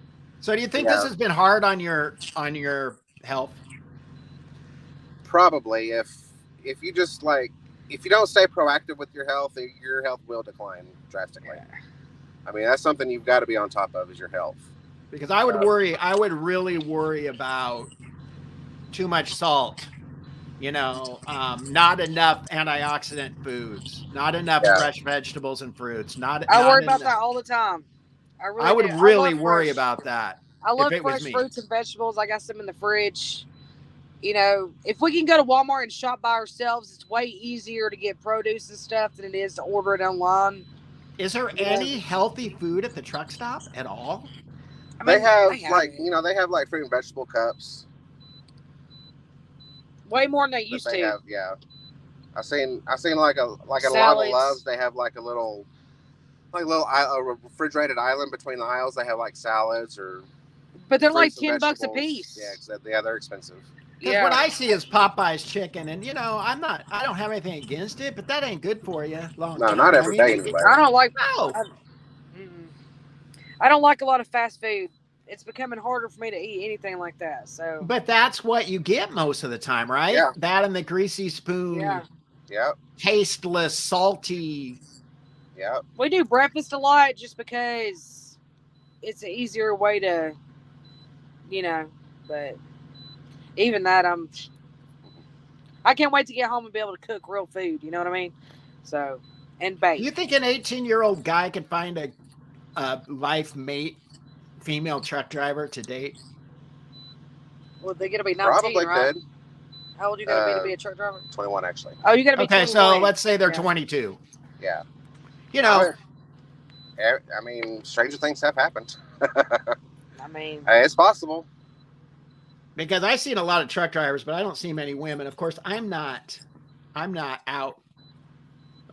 Speaker 1: So do you think this has been hard on your health?
Speaker 2: Probably. If you just if you don't stay proactive with your health will decline drastically. I mean, that's something you've got to be on top of, is your health.
Speaker 1: Because I would really worry about too much salt, not enough antioxidant foods, not enough fresh vegetables and fruits.
Speaker 3: I worry about that all the time.
Speaker 1: I would really worry about that.
Speaker 3: I love fresh fruits and vegetables. I got some in the fridge. If we can go to Walmart and shop by ourselves, it's way easier to get produce and stuff than it is to order it online.
Speaker 1: Is there any healthy food at the truck stop at all?
Speaker 2: I mean, they have fruit and vegetable cups.
Speaker 3: Way more than they used to.
Speaker 2: Have, yeah. I seen like a lot of Loves. They have like a little refrigerated island between the aisles. They have like salads
Speaker 3: but they're like $10 a piece.
Speaker 2: Yeah, they're expensive.
Speaker 1: Because what I see is Popeye's chicken, and I don't have anything against it, but that ain't good for you.
Speaker 2: No, not every day anyway.
Speaker 3: I don't like.
Speaker 1: No.
Speaker 3: I don't like a lot of fast food. It's becoming harder for me to eat anything like that. So.
Speaker 1: But that's what you get most of the time, right?
Speaker 2: Yeah.
Speaker 1: That and the greasy spoon.
Speaker 3: Yeah.
Speaker 2: Yep.
Speaker 1: Tasteless, salty.
Speaker 2: Yep.
Speaker 3: We do breakfast a lot just because it's an easier way to, but even that, I can't wait to get home and be able to cook real food. You know what I mean? So, and bake.
Speaker 1: You think an 18-year-old guy could find a life mate, female truck driver to date?
Speaker 3: Well, they're going to be 19,
Speaker 2: Probably
Speaker 3: right?
Speaker 2: could.
Speaker 3: How old you got to be a truck driver?
Speaker 2: 21, actually.
Speaker 3: Oh, you got to be 21.
Speaker 1: Okay, so let's say they're 22.
Speaker 2: Yeah.
Speaker 3: I
Speaker 2: mean, stranger things have happened.
Speaker 3: I mean,
Speaker 2: it's possible.
Speaker 1: Because I've seen a lot of truck drivers, but I don't see many women. Of course, I'm not out.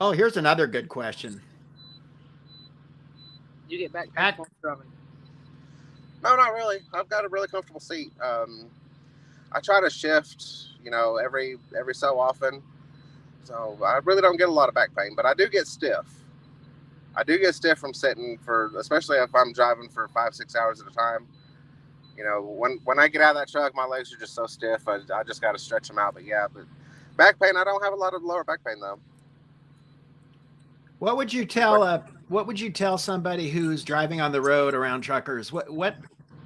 Speaker 1: Oh, here's another good question.
Speaker 3: You get back driving?
Speaker 2: No, not really. I've got a really comfortable seat. I try to shift, every so often. So I really don't get a lot of back pain, but I do get stiff. I do get stiff from sitting especially if I'm driving for 5-6 hours at a time. When I get out of that truck, my legs are just so stiff. I just got to stretch them out. But back pain, I don't have a lot of lower back pain though.
Speaker 1: What would you tell somebody who's driving on the road around truckers? What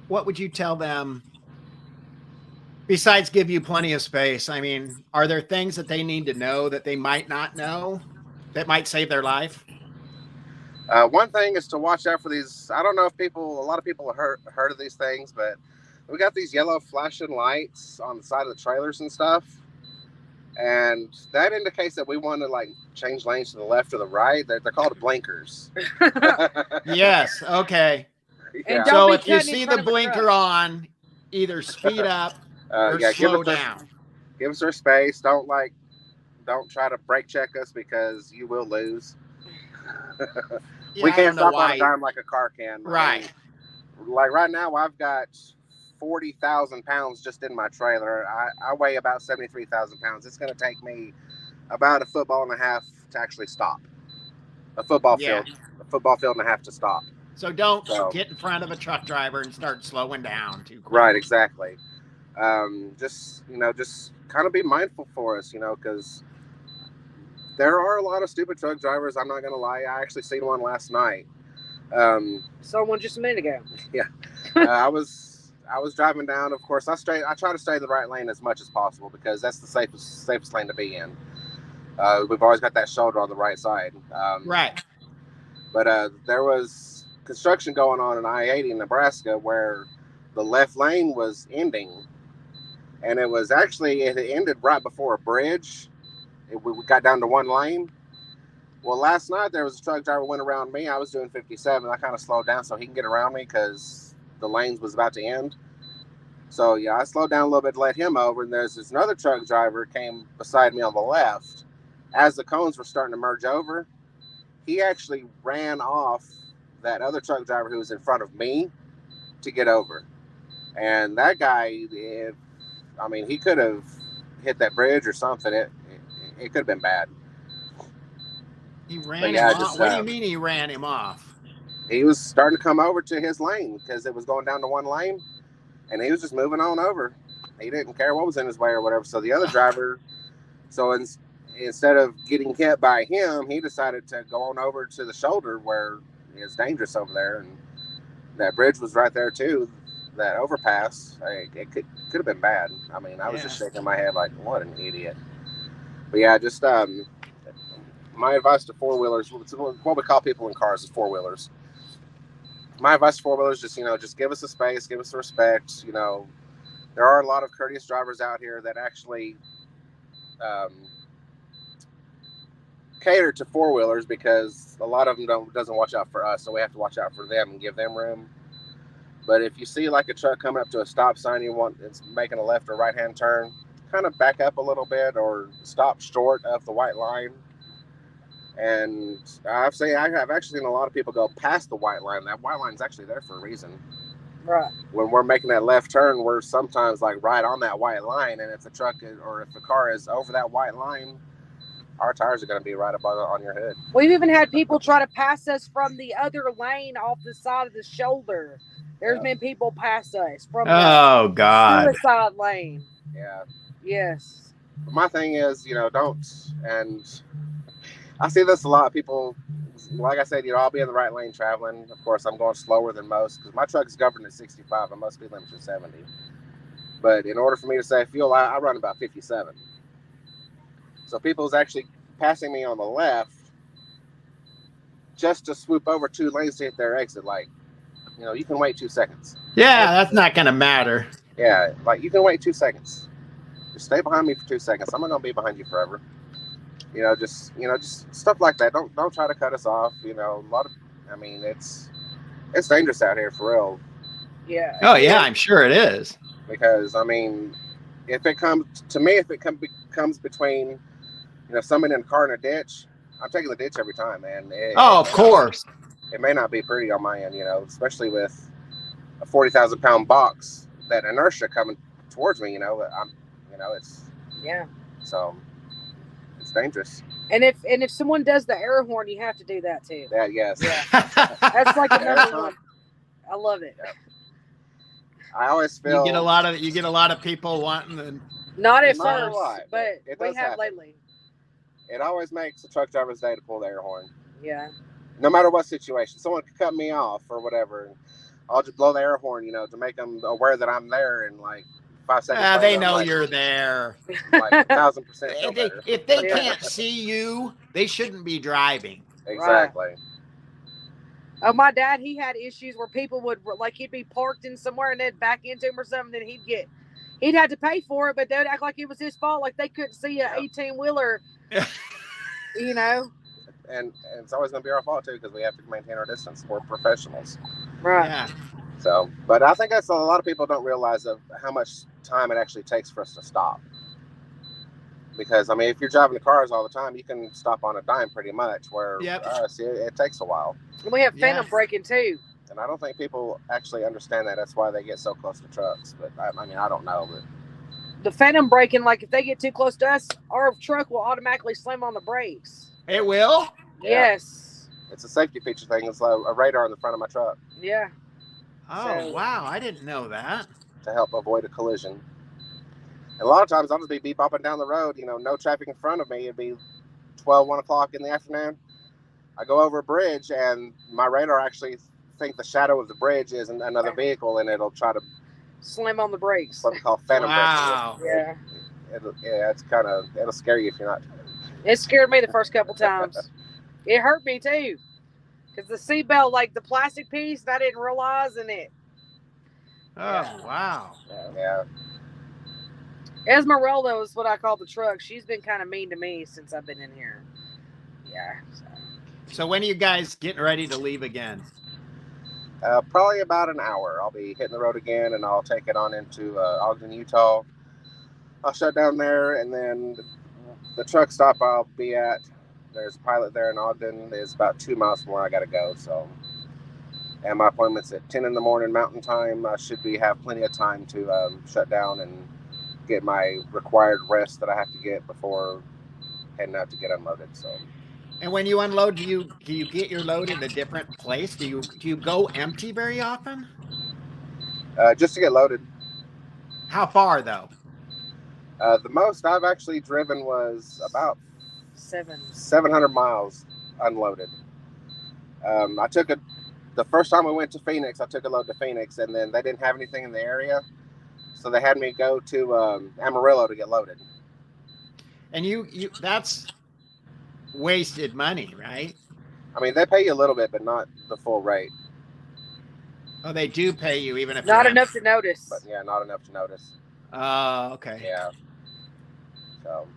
Speaker 1: would you tell them besides give you plenty of space? I mean, are there things that they need to know that they might not know that might save their life?
Speaker 2: One thing is to watch out for these. I don't know if a lot of people have heard of these things, but we got these yellow flashing lights on the side of the trailers and stuff. And that indicates that we want to change lanes to the left or the right. They're called blinkers.
Speaker 1: Yes. Okay.
Speaker 2: Yeah.
Speaker 1: So if you see the blinker on, either speed up or slow down.
Speaker 2: Give us our space. Don't try to brake check us because you will lose. We can't stop on a dime like a car can.
Speaker 1: Right.
Speaker 2: Like right now, I've got 40,000 pounds just in my trailer. I weigh about 73,000 pounds. It's going to take me about a football and a half to actually stop. A football field and a half to stop.
Speaker 1: So don't get in front of a truck driver and start slowing down too quick.
Speaker 2: Right, exactly. Just kind of be mindful for us, because there are a lot of stupid truck drivers. I'm not going to lie. I actually seen one last night.
Speaker 3: Saw one just a minute ago.
Speaker 2: Yeah. I was driving down. Of course, I try to stay in the right lane as much as possible because that's the safest lane to be in. We've always got that shoulder on the right side.
Speaker 1: Right.
Speaker 2: But there was construction going on in I-80 in Nebraska where the left lane was ending. and it was actually, it ended right before a bridge. We got down to one lane. Well, last night there was a truck driver went around me. I was doing 57. I kind of slowed down so he can get around me because the lanes was about to end. So yeah, I slowed down a little bit to let him over, and there's this another truck driver came beside me on the left. As the cones were starting to merge over, he actually ran off that other truck driver who was in front of me to get over. And that guy, he could have hit that bridge or something. It could have been bad.
Speaker 1: He ran him off. What do you mean he ran him off?
Speaker 2: He was starting to come over to his lane because it was going down to one lane, and he was just moving on over. He didn't care what was in his way or whatever. So the other driver, instead of getting hit by him, he decided to go on over to the shoulder where it's dangerous over there, and that bridge was right there too. That overpass, it could have been bad. I mean, I was just shaking my head like, what an idiot. But yeah, just my advice to four-wheelers, what we call people in cars is four-wheelers. My advice to four-wheelers, just give us the space, give us the respect. There are a lot of courteous drivers out here that actually cater to four-wheelers because a lot of them doesn't watch out for us, so we have to watch out for them and give them room. But if you see like a truck coming up to a stop sign, it's making a left or right-hand turn, kind of back up a little bit or stop short of the white line. And I've actually seen a lot of people go past the white line. That white line's actually there for a reason.
Speaker 3: Right.
Speaker 2: When we're making that left turn, we're sometimes like right on that white line, and if the truck or if the car is over that white line, our tires are going to be right up on your hood.
Speaker 3: We've even had people try to pass us from the other lane off the side of the shoulder. There's been people pass us from
Speaker 1: the
Speaker 2: God
Speaker 3: lane.
Speaker 2: Yeah.
Speaker 3: Yes.
Speaker 2: But my thing is, don't, and I see this a lot. People, like I said, I'll be in the right lane traveling. Of course, I'm going slower than most because my truck is governed at 65 and most speed limits are 70. But in order for me to save fuel, I run about 57. So people's actually passing me on the left just to swoop over 2 lanes to hit their exit. Like, you can wait 2 seconds.
Speaker 1: Yeah, that's not going to matter.
Speaker 2: Yeah, like you can wait 2 seconds. Just stay behind me for 2 seconds. I'm not going to be behind you forever. Just stuff like that. Don't try to cut us off. It's dangerous out here for real.
Speaker 3: Yeah.
Speaker 1: Oh yeah, I'm sure it is.
Speaker 2: Because if it comes between someone in a car and a ditch, I'm taking the ditch every time, man.
Speaker 1: Of course.
Speaker 2: It may not be pretty on my end, especially with a 40,000-pound box, that inertia coming towards me. So it's dangerous.
Speaker 3: And if someone does the air horn, you have to do that too.
Speaker 2: Yeah, yes.
Speaker 3: Yeah. That's like another one. I love it.
Speaker 2: Yeah. I always feel
Speaker 1: you get a lot of people wanting to.
Speaker 3: Not at first, but we have
Speaker 2: happen
Speaker 3: lately.
Speaker 2: It always makes a truck driver's day to pull the air horn.
Speaker 3: Yeah.
Speaker 2: No matter what situation, someone could cut me off or whatever, I'll just blow the air horn, to make them aware that I'm there, and like 5 seconds.
Speaker 1: They know you're there.
Speaker 2: Like 1,000%.
Speaker 1: If they can't see you, they shouldn't be driving.
Speaker 2: Exactly.
Speaker 3: Right. Oh, my dad, he had issues where people would, like, he'd be parked in somewhere and they'd back into him or something, then he'd have to pay for it, but they'd act like it was his fault, like they couldn't see an 18-wheeler,
Speaker 2: And it's always going to be our fault, too, because we have to maintain our distance. We're professionals.
Speaker 3: Right.
Speaker 1: Yeah.
Speaker 2: So, but I think that's a lot of people don't realize of how much time it actually takes for us to stop. Because, if you're driving the cars all the time, you can stop on a dime pretty much, where for us, it takes a while.
Speaker 3: And we have phantom braking, too.
Speaker 2: And I don't think people actually understand that. That's why they get so close to trucks. But, I don't know. But
Speaker 3: the phantom braking, like, if they get too close to us, our truck will automatically slam on the brakes.
Speaker 1: It will?
Speaker 2: Yeah.
Speaker 3: Yes.
Speaker 2: It's a safety feature thing. It's a radar on the front of my truck.
Speaker 3: Yeah.
Speaker 1: Oh, wow. I didn't know that.
Speaker 2: To help avoid a collision. And a lot of times I'll just be bopping down the road, no traffic in front of me. It'd be 1 o'clock in the afternoon. I go over a bridge and my radar actually think the shadow of the bridge is another vehicle, and it'll try to
Speaker 3: slam on the brakes.
Speaker 2: What we call phantom
Speaker 1: braking.
Speaker 3: Yeah.
Speaker 2: It'll scare you if you're not.
Speaker 3: It scared me the first couple times. It hurt me too. Because the seatbelt, like the plastic piece, I didn't realize in it.
Speaker 1: Oh, wow.
Speaker 2: Yeah.
Speaker 3: Esmeralda is what I call the truck. She's been kind of mean to me since I've been in here. Yeah.
Speaker 1: So when are you guys getting ready to leave again?
Speaker 2: Probably about an hour. I'll be hitting the road again, and I'll take it on into Ogden, Utah. I'll shut down there, and then the truck stop I'll be at, there's a pilot there in Ogden, is about 2 miles from where I got to go. So, and my appointment's at 10 in the morning Mountain Time. I should have plenty of time to shut down and get my required rest that I have to get before heading out to get unloaded. So.
Speaker 1: And when you unload, do you get your load in a different place? Do you go empty very often?
Speaker 2: Just to get loaded.
Speaker 1: How far though?
Speaker 2: The most I've actually driven was about 700 miles unloaded. I took the first time we went to Phoenix, I took a load to Phoenix, and then they didn't have anything in the area, so they had me go to Amarillo to get loaded.
Speaker 1: And you that's wasted money, right?
Speaker 2: I mean, they pay you a little bit, but not the full rate.
Speaker 1: Oh, they do pay you even if
Speaker 3: not enough to notice.
Speaker 2: But yeah, not enough to notice.
Speaker 1: Oh, okay.
Speaker 2: Yeah. So,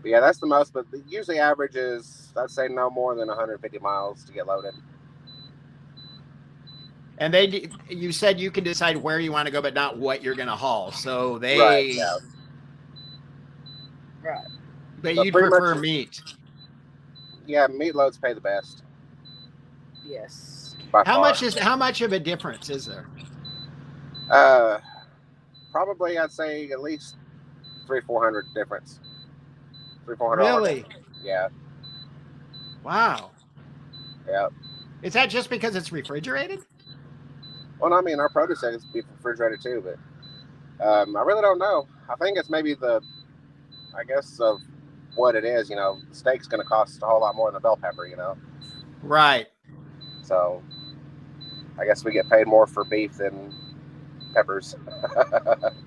Speaker 2: but yeah, that's the most. But the usually average is, I'd say, no more than 150 miles to get loaded.
Speaker 1: And you said you can decide where you want to go, but not what you're going to haul. So they,
Speaker 2: right, yeah.
Speaker 3: Right.
Speaker 1: But you'd prefer meat.
Speaker 2: Yeah, meat loads pay the best.
Speaker 3: Yes.
Speaker 1: How much of a difference is there?
Speaker 2: Probably I'd say at least 300-400 difference. 300-400.
Speaker 1: Really?
Speaker 2: Yeah.
Speaker 1: Wow.
Speaker 2: Yeah.
Speaker 1: Is that just because it's refrigerated?
Speaker 2: Well, I mean, our produce has to be refrigerated too, but I really don't know. I think it's maybe of what it is. You know, the steak's going to cost a whole lot more than a bell pepper, you know.
Speaker 1: Right.
Speaker 2: So I guess we get paid more for beef than peppers.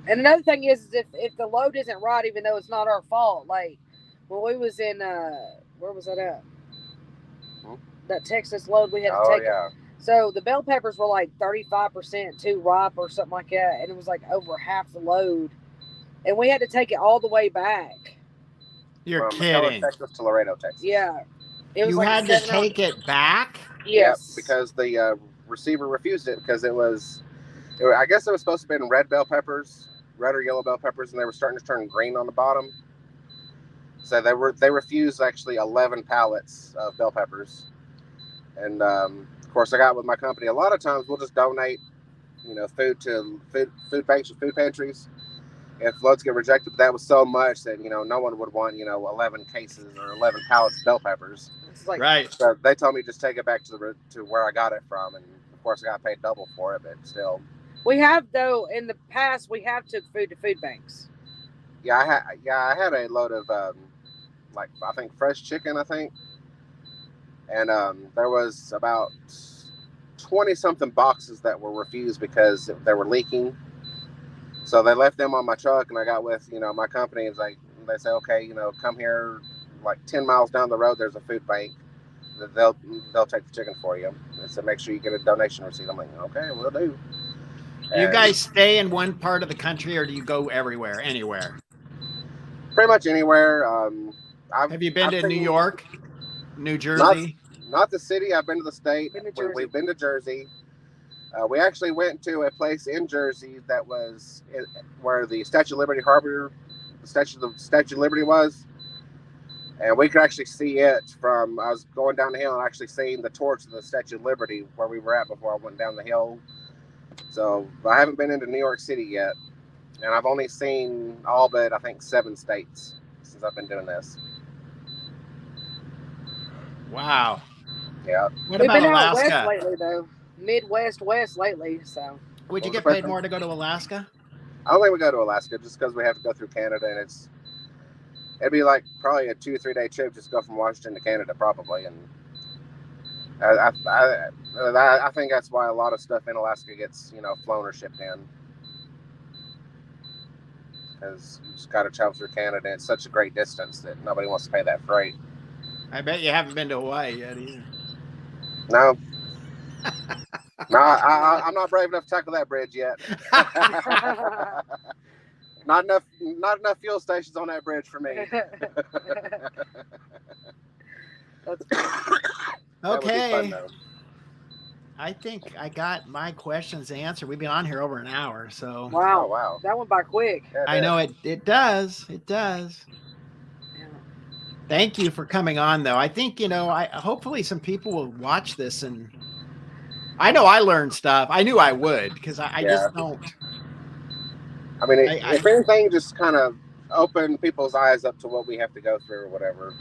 Speaker 3: And another thing is if the load isn't right, even though it's not our fault, like when we was in where was that at? That Texas load we had to take.
Speaker 2: Yeah.
Speaker 3: So the bell peppers were like 35% too ripe or something like that, and it was like over half the load, and we had to take it all the way back.
Speaker 1: You're
Speaker 2: From
Speaker 1: kidding.
Speaker 2: Texas to Laredo, Texas.
Speaker 3: Yeah. It was
Speaker 1: you had to take it back?
Speaker 3: Yes.
Speaker 2: Yeah, because the receiver refused it because I guess it was supposed to have been red or yellow bell peppers, and they were starting to turn green on the bottom. So they refused actually 11 pallets of bell peppers. And of course, I got with my company. A lot of times we'll just donate, food to food banks or food pantries if loads get rejected. But that was so much that no one would want 11 cases or 11 pallets of bell peppers.
Speaker 1: Right.
Speaker 2: So they told me just take it back to where I got it from, and of course I got paid double for it, but still.
Speaker 3: We have though in the past we have took food to food banks.
Speaker 2: Yeah, I had a load of I think fresh chicken, and there was about 20 something boxes that were refused because they were leaking. So they left them on my truck, and I got with my company. It's like they say, okay, come here, like 10 miles down the road. There's a food bank. They'll take the chicken for you. So make sure you get a donation receipt. I'm like, okay, we'll do.
Speaker 1: Do you guys stay in one part of the country, or do you go anywhere?
Speaker 2: Pretty much anywhere.
Speaker 1: Have you been to New York, New Jersey?
Speaker 2: Not the city. I've been to the state. We've been to Jersey. We actually went to a place in Jersey that was where the Statue of Liberty Harbor, the Statue of Liberty was. And we could actually see it from, I was going down the hill and actually seeing the torch of the Statue of Liberty where we were at before I went down the hill. So I haven't been into New York City yet. And I've only seen all but, I think, 7 states since I've been doing this.
Speaker 1: Wow.
Speaker 2: Yeah.
Speaker 1: What
Speaker 3: We've
Speaker 1: about
Speaker 3: been out
Speaker 1: Alaska?
Speaker 3: west lately, though. West lately, so.
Speaker 1: Would you get paid more to go to Alaska?
Speaker 2: I don't think we go to Alaska just because we have to go through Canada, and it'd be like probably a 2-3 day trip just to go from Washington to Canada probably. And I think that's why a lot of stuff in Alaska gets flown or shipped in, because you just got to travel through Canada. And it's such a great distance that nobody wants to pay that freight.
Speaker 1: I bet you haven't been to Hawaii yet either.
Speaker 2: No. No, I'm not brave enough to tackle that bridge yet. Not enough fuel stations on that bridge for me.
Speaker 3: That's
Speaker 2: That would be fun,
Speaker 1: Okay.
Speaker 2: though.
Speaker 1: I think I got my questions answered. We've been on here over an hour, so
Speaker 3: wow.
Speaker 2: Oh, wow.
Speaker 3: That went by quick.
Speaker 2: Yeah,
Speaker 1: I know it does. It does.
Speaker 3: Yeah.
Speaker 1: Thank you for coming on, though. I think, I hopefully some people will watch this, and I know I learned stuff. I knew I would, because I
Speaker 2: Yeah.
Speaker 1: just don't.
Speaker 2: I mean,
Speaker 1: I
Speaker 2: if anything, just kind of open people's eyes up to what we have to go through or whatever,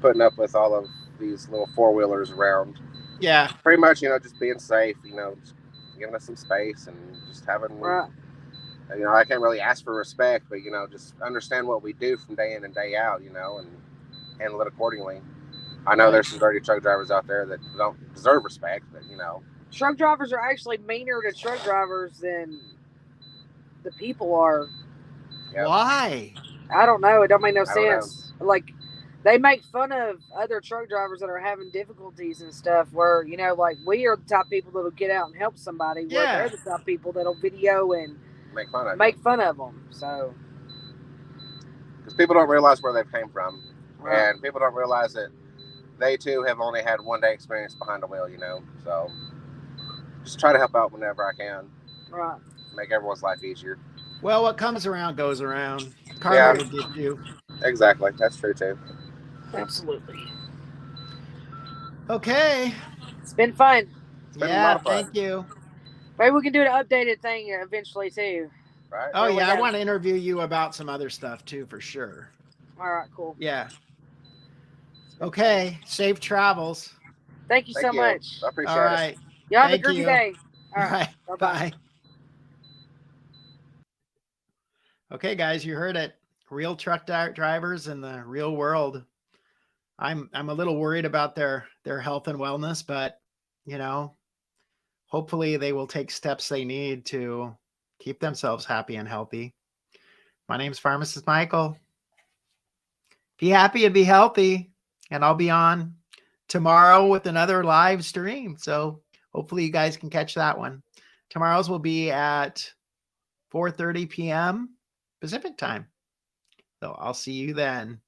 Speaker 2: putting up with all of these little four-wheelers around.
Speaker 1: Yeah.
Speaker 2: Pretty much, just being safe, just giving us some space and just having,
Speaker 3: Right.
Speaker 2: I can't really ask for respect, but, just understand what we do from day in and day out, and handle it accordingly. I know
Speaker 1: Right.
Speaker 2: there's some dirty truck drivers out there that don't deserve respect, but,
Speaker 3: Truck drivers are actually meaner to truck drivers than the people are.
Speaker 2: Yep.
Speaker 1: Why?
Speaker 3: I don't know. It don't make no
Speaker 2: I don't
Speaker 3: sense. Like, they make fun of other truck drivers that are having difficulties and stuff where, like, we are the type of people that'll get out and help somebody where
Speaker 1: Yeah.
Speaker 3: they're the type of people that'll video and
Speaker 2: make fun of
Speaker 3: them. So,
Speaker 2: because people don't realize where they've came from,
Speaker 3: right.
Speaker 2: and people don't realize that they too have only had one day experience behind the wheel, so just try to help out whenever I can.
Speaker 3: Right.
Speaker 2: Make everyone's life easier.
Speaker 1: Well, what comes around goes around. Karma will get you.
Speaker 2: Exactly. That's true too.
Speaker 3: Absolutely.
Speaker 1: Okay.
Speaker 3: It's been fun.
Speaker 2: been a
Speaker 1: Yeah,
Speaker 2: lot of fun.
Speaker 1: thank you.
Speaker 3: Maybe we can do an updated thing eventually too.
Speaker 2: Right?
Speaker 1: Oh,
Speaker 3: Where we
Speaker 1: yeah, I
Speaker 3: have-
Speaker 1: want to interview you about some other stuff too, for sure.
Speaker 3: All right, cool.
Speaker 1: Yeah. Okay, safe travels.
Speaker 3: Thank you so much.
Speaker 2: I appreciate
Speaker 1: All
Speaker 2: it.
Speaker 1: right.
Speaker 3: Y'all have a
Speaker 1: Thank
Speaker 3: groovy
Speaker 1: you.
Speaker 3: day. All
Speaker 1: All
Speaker 3: right.
Speaker 1: right.
Speaker 3: Bye-bye.
Speaker 1: Bye. Okay, guys, you heard it. Real truck drivers in the real world. I'm a little worried about their health and wellness, but hopefully they will take steps they need to keep themselves happy and healthy. My name's Pharmacist Michael. Be happy and be healthy, and I'll be on tomorrow with another live stream. So hopefully you guys can catch that one. Tomorrow's will be at 4:30 p.m. Pacific time. So I'll see you then.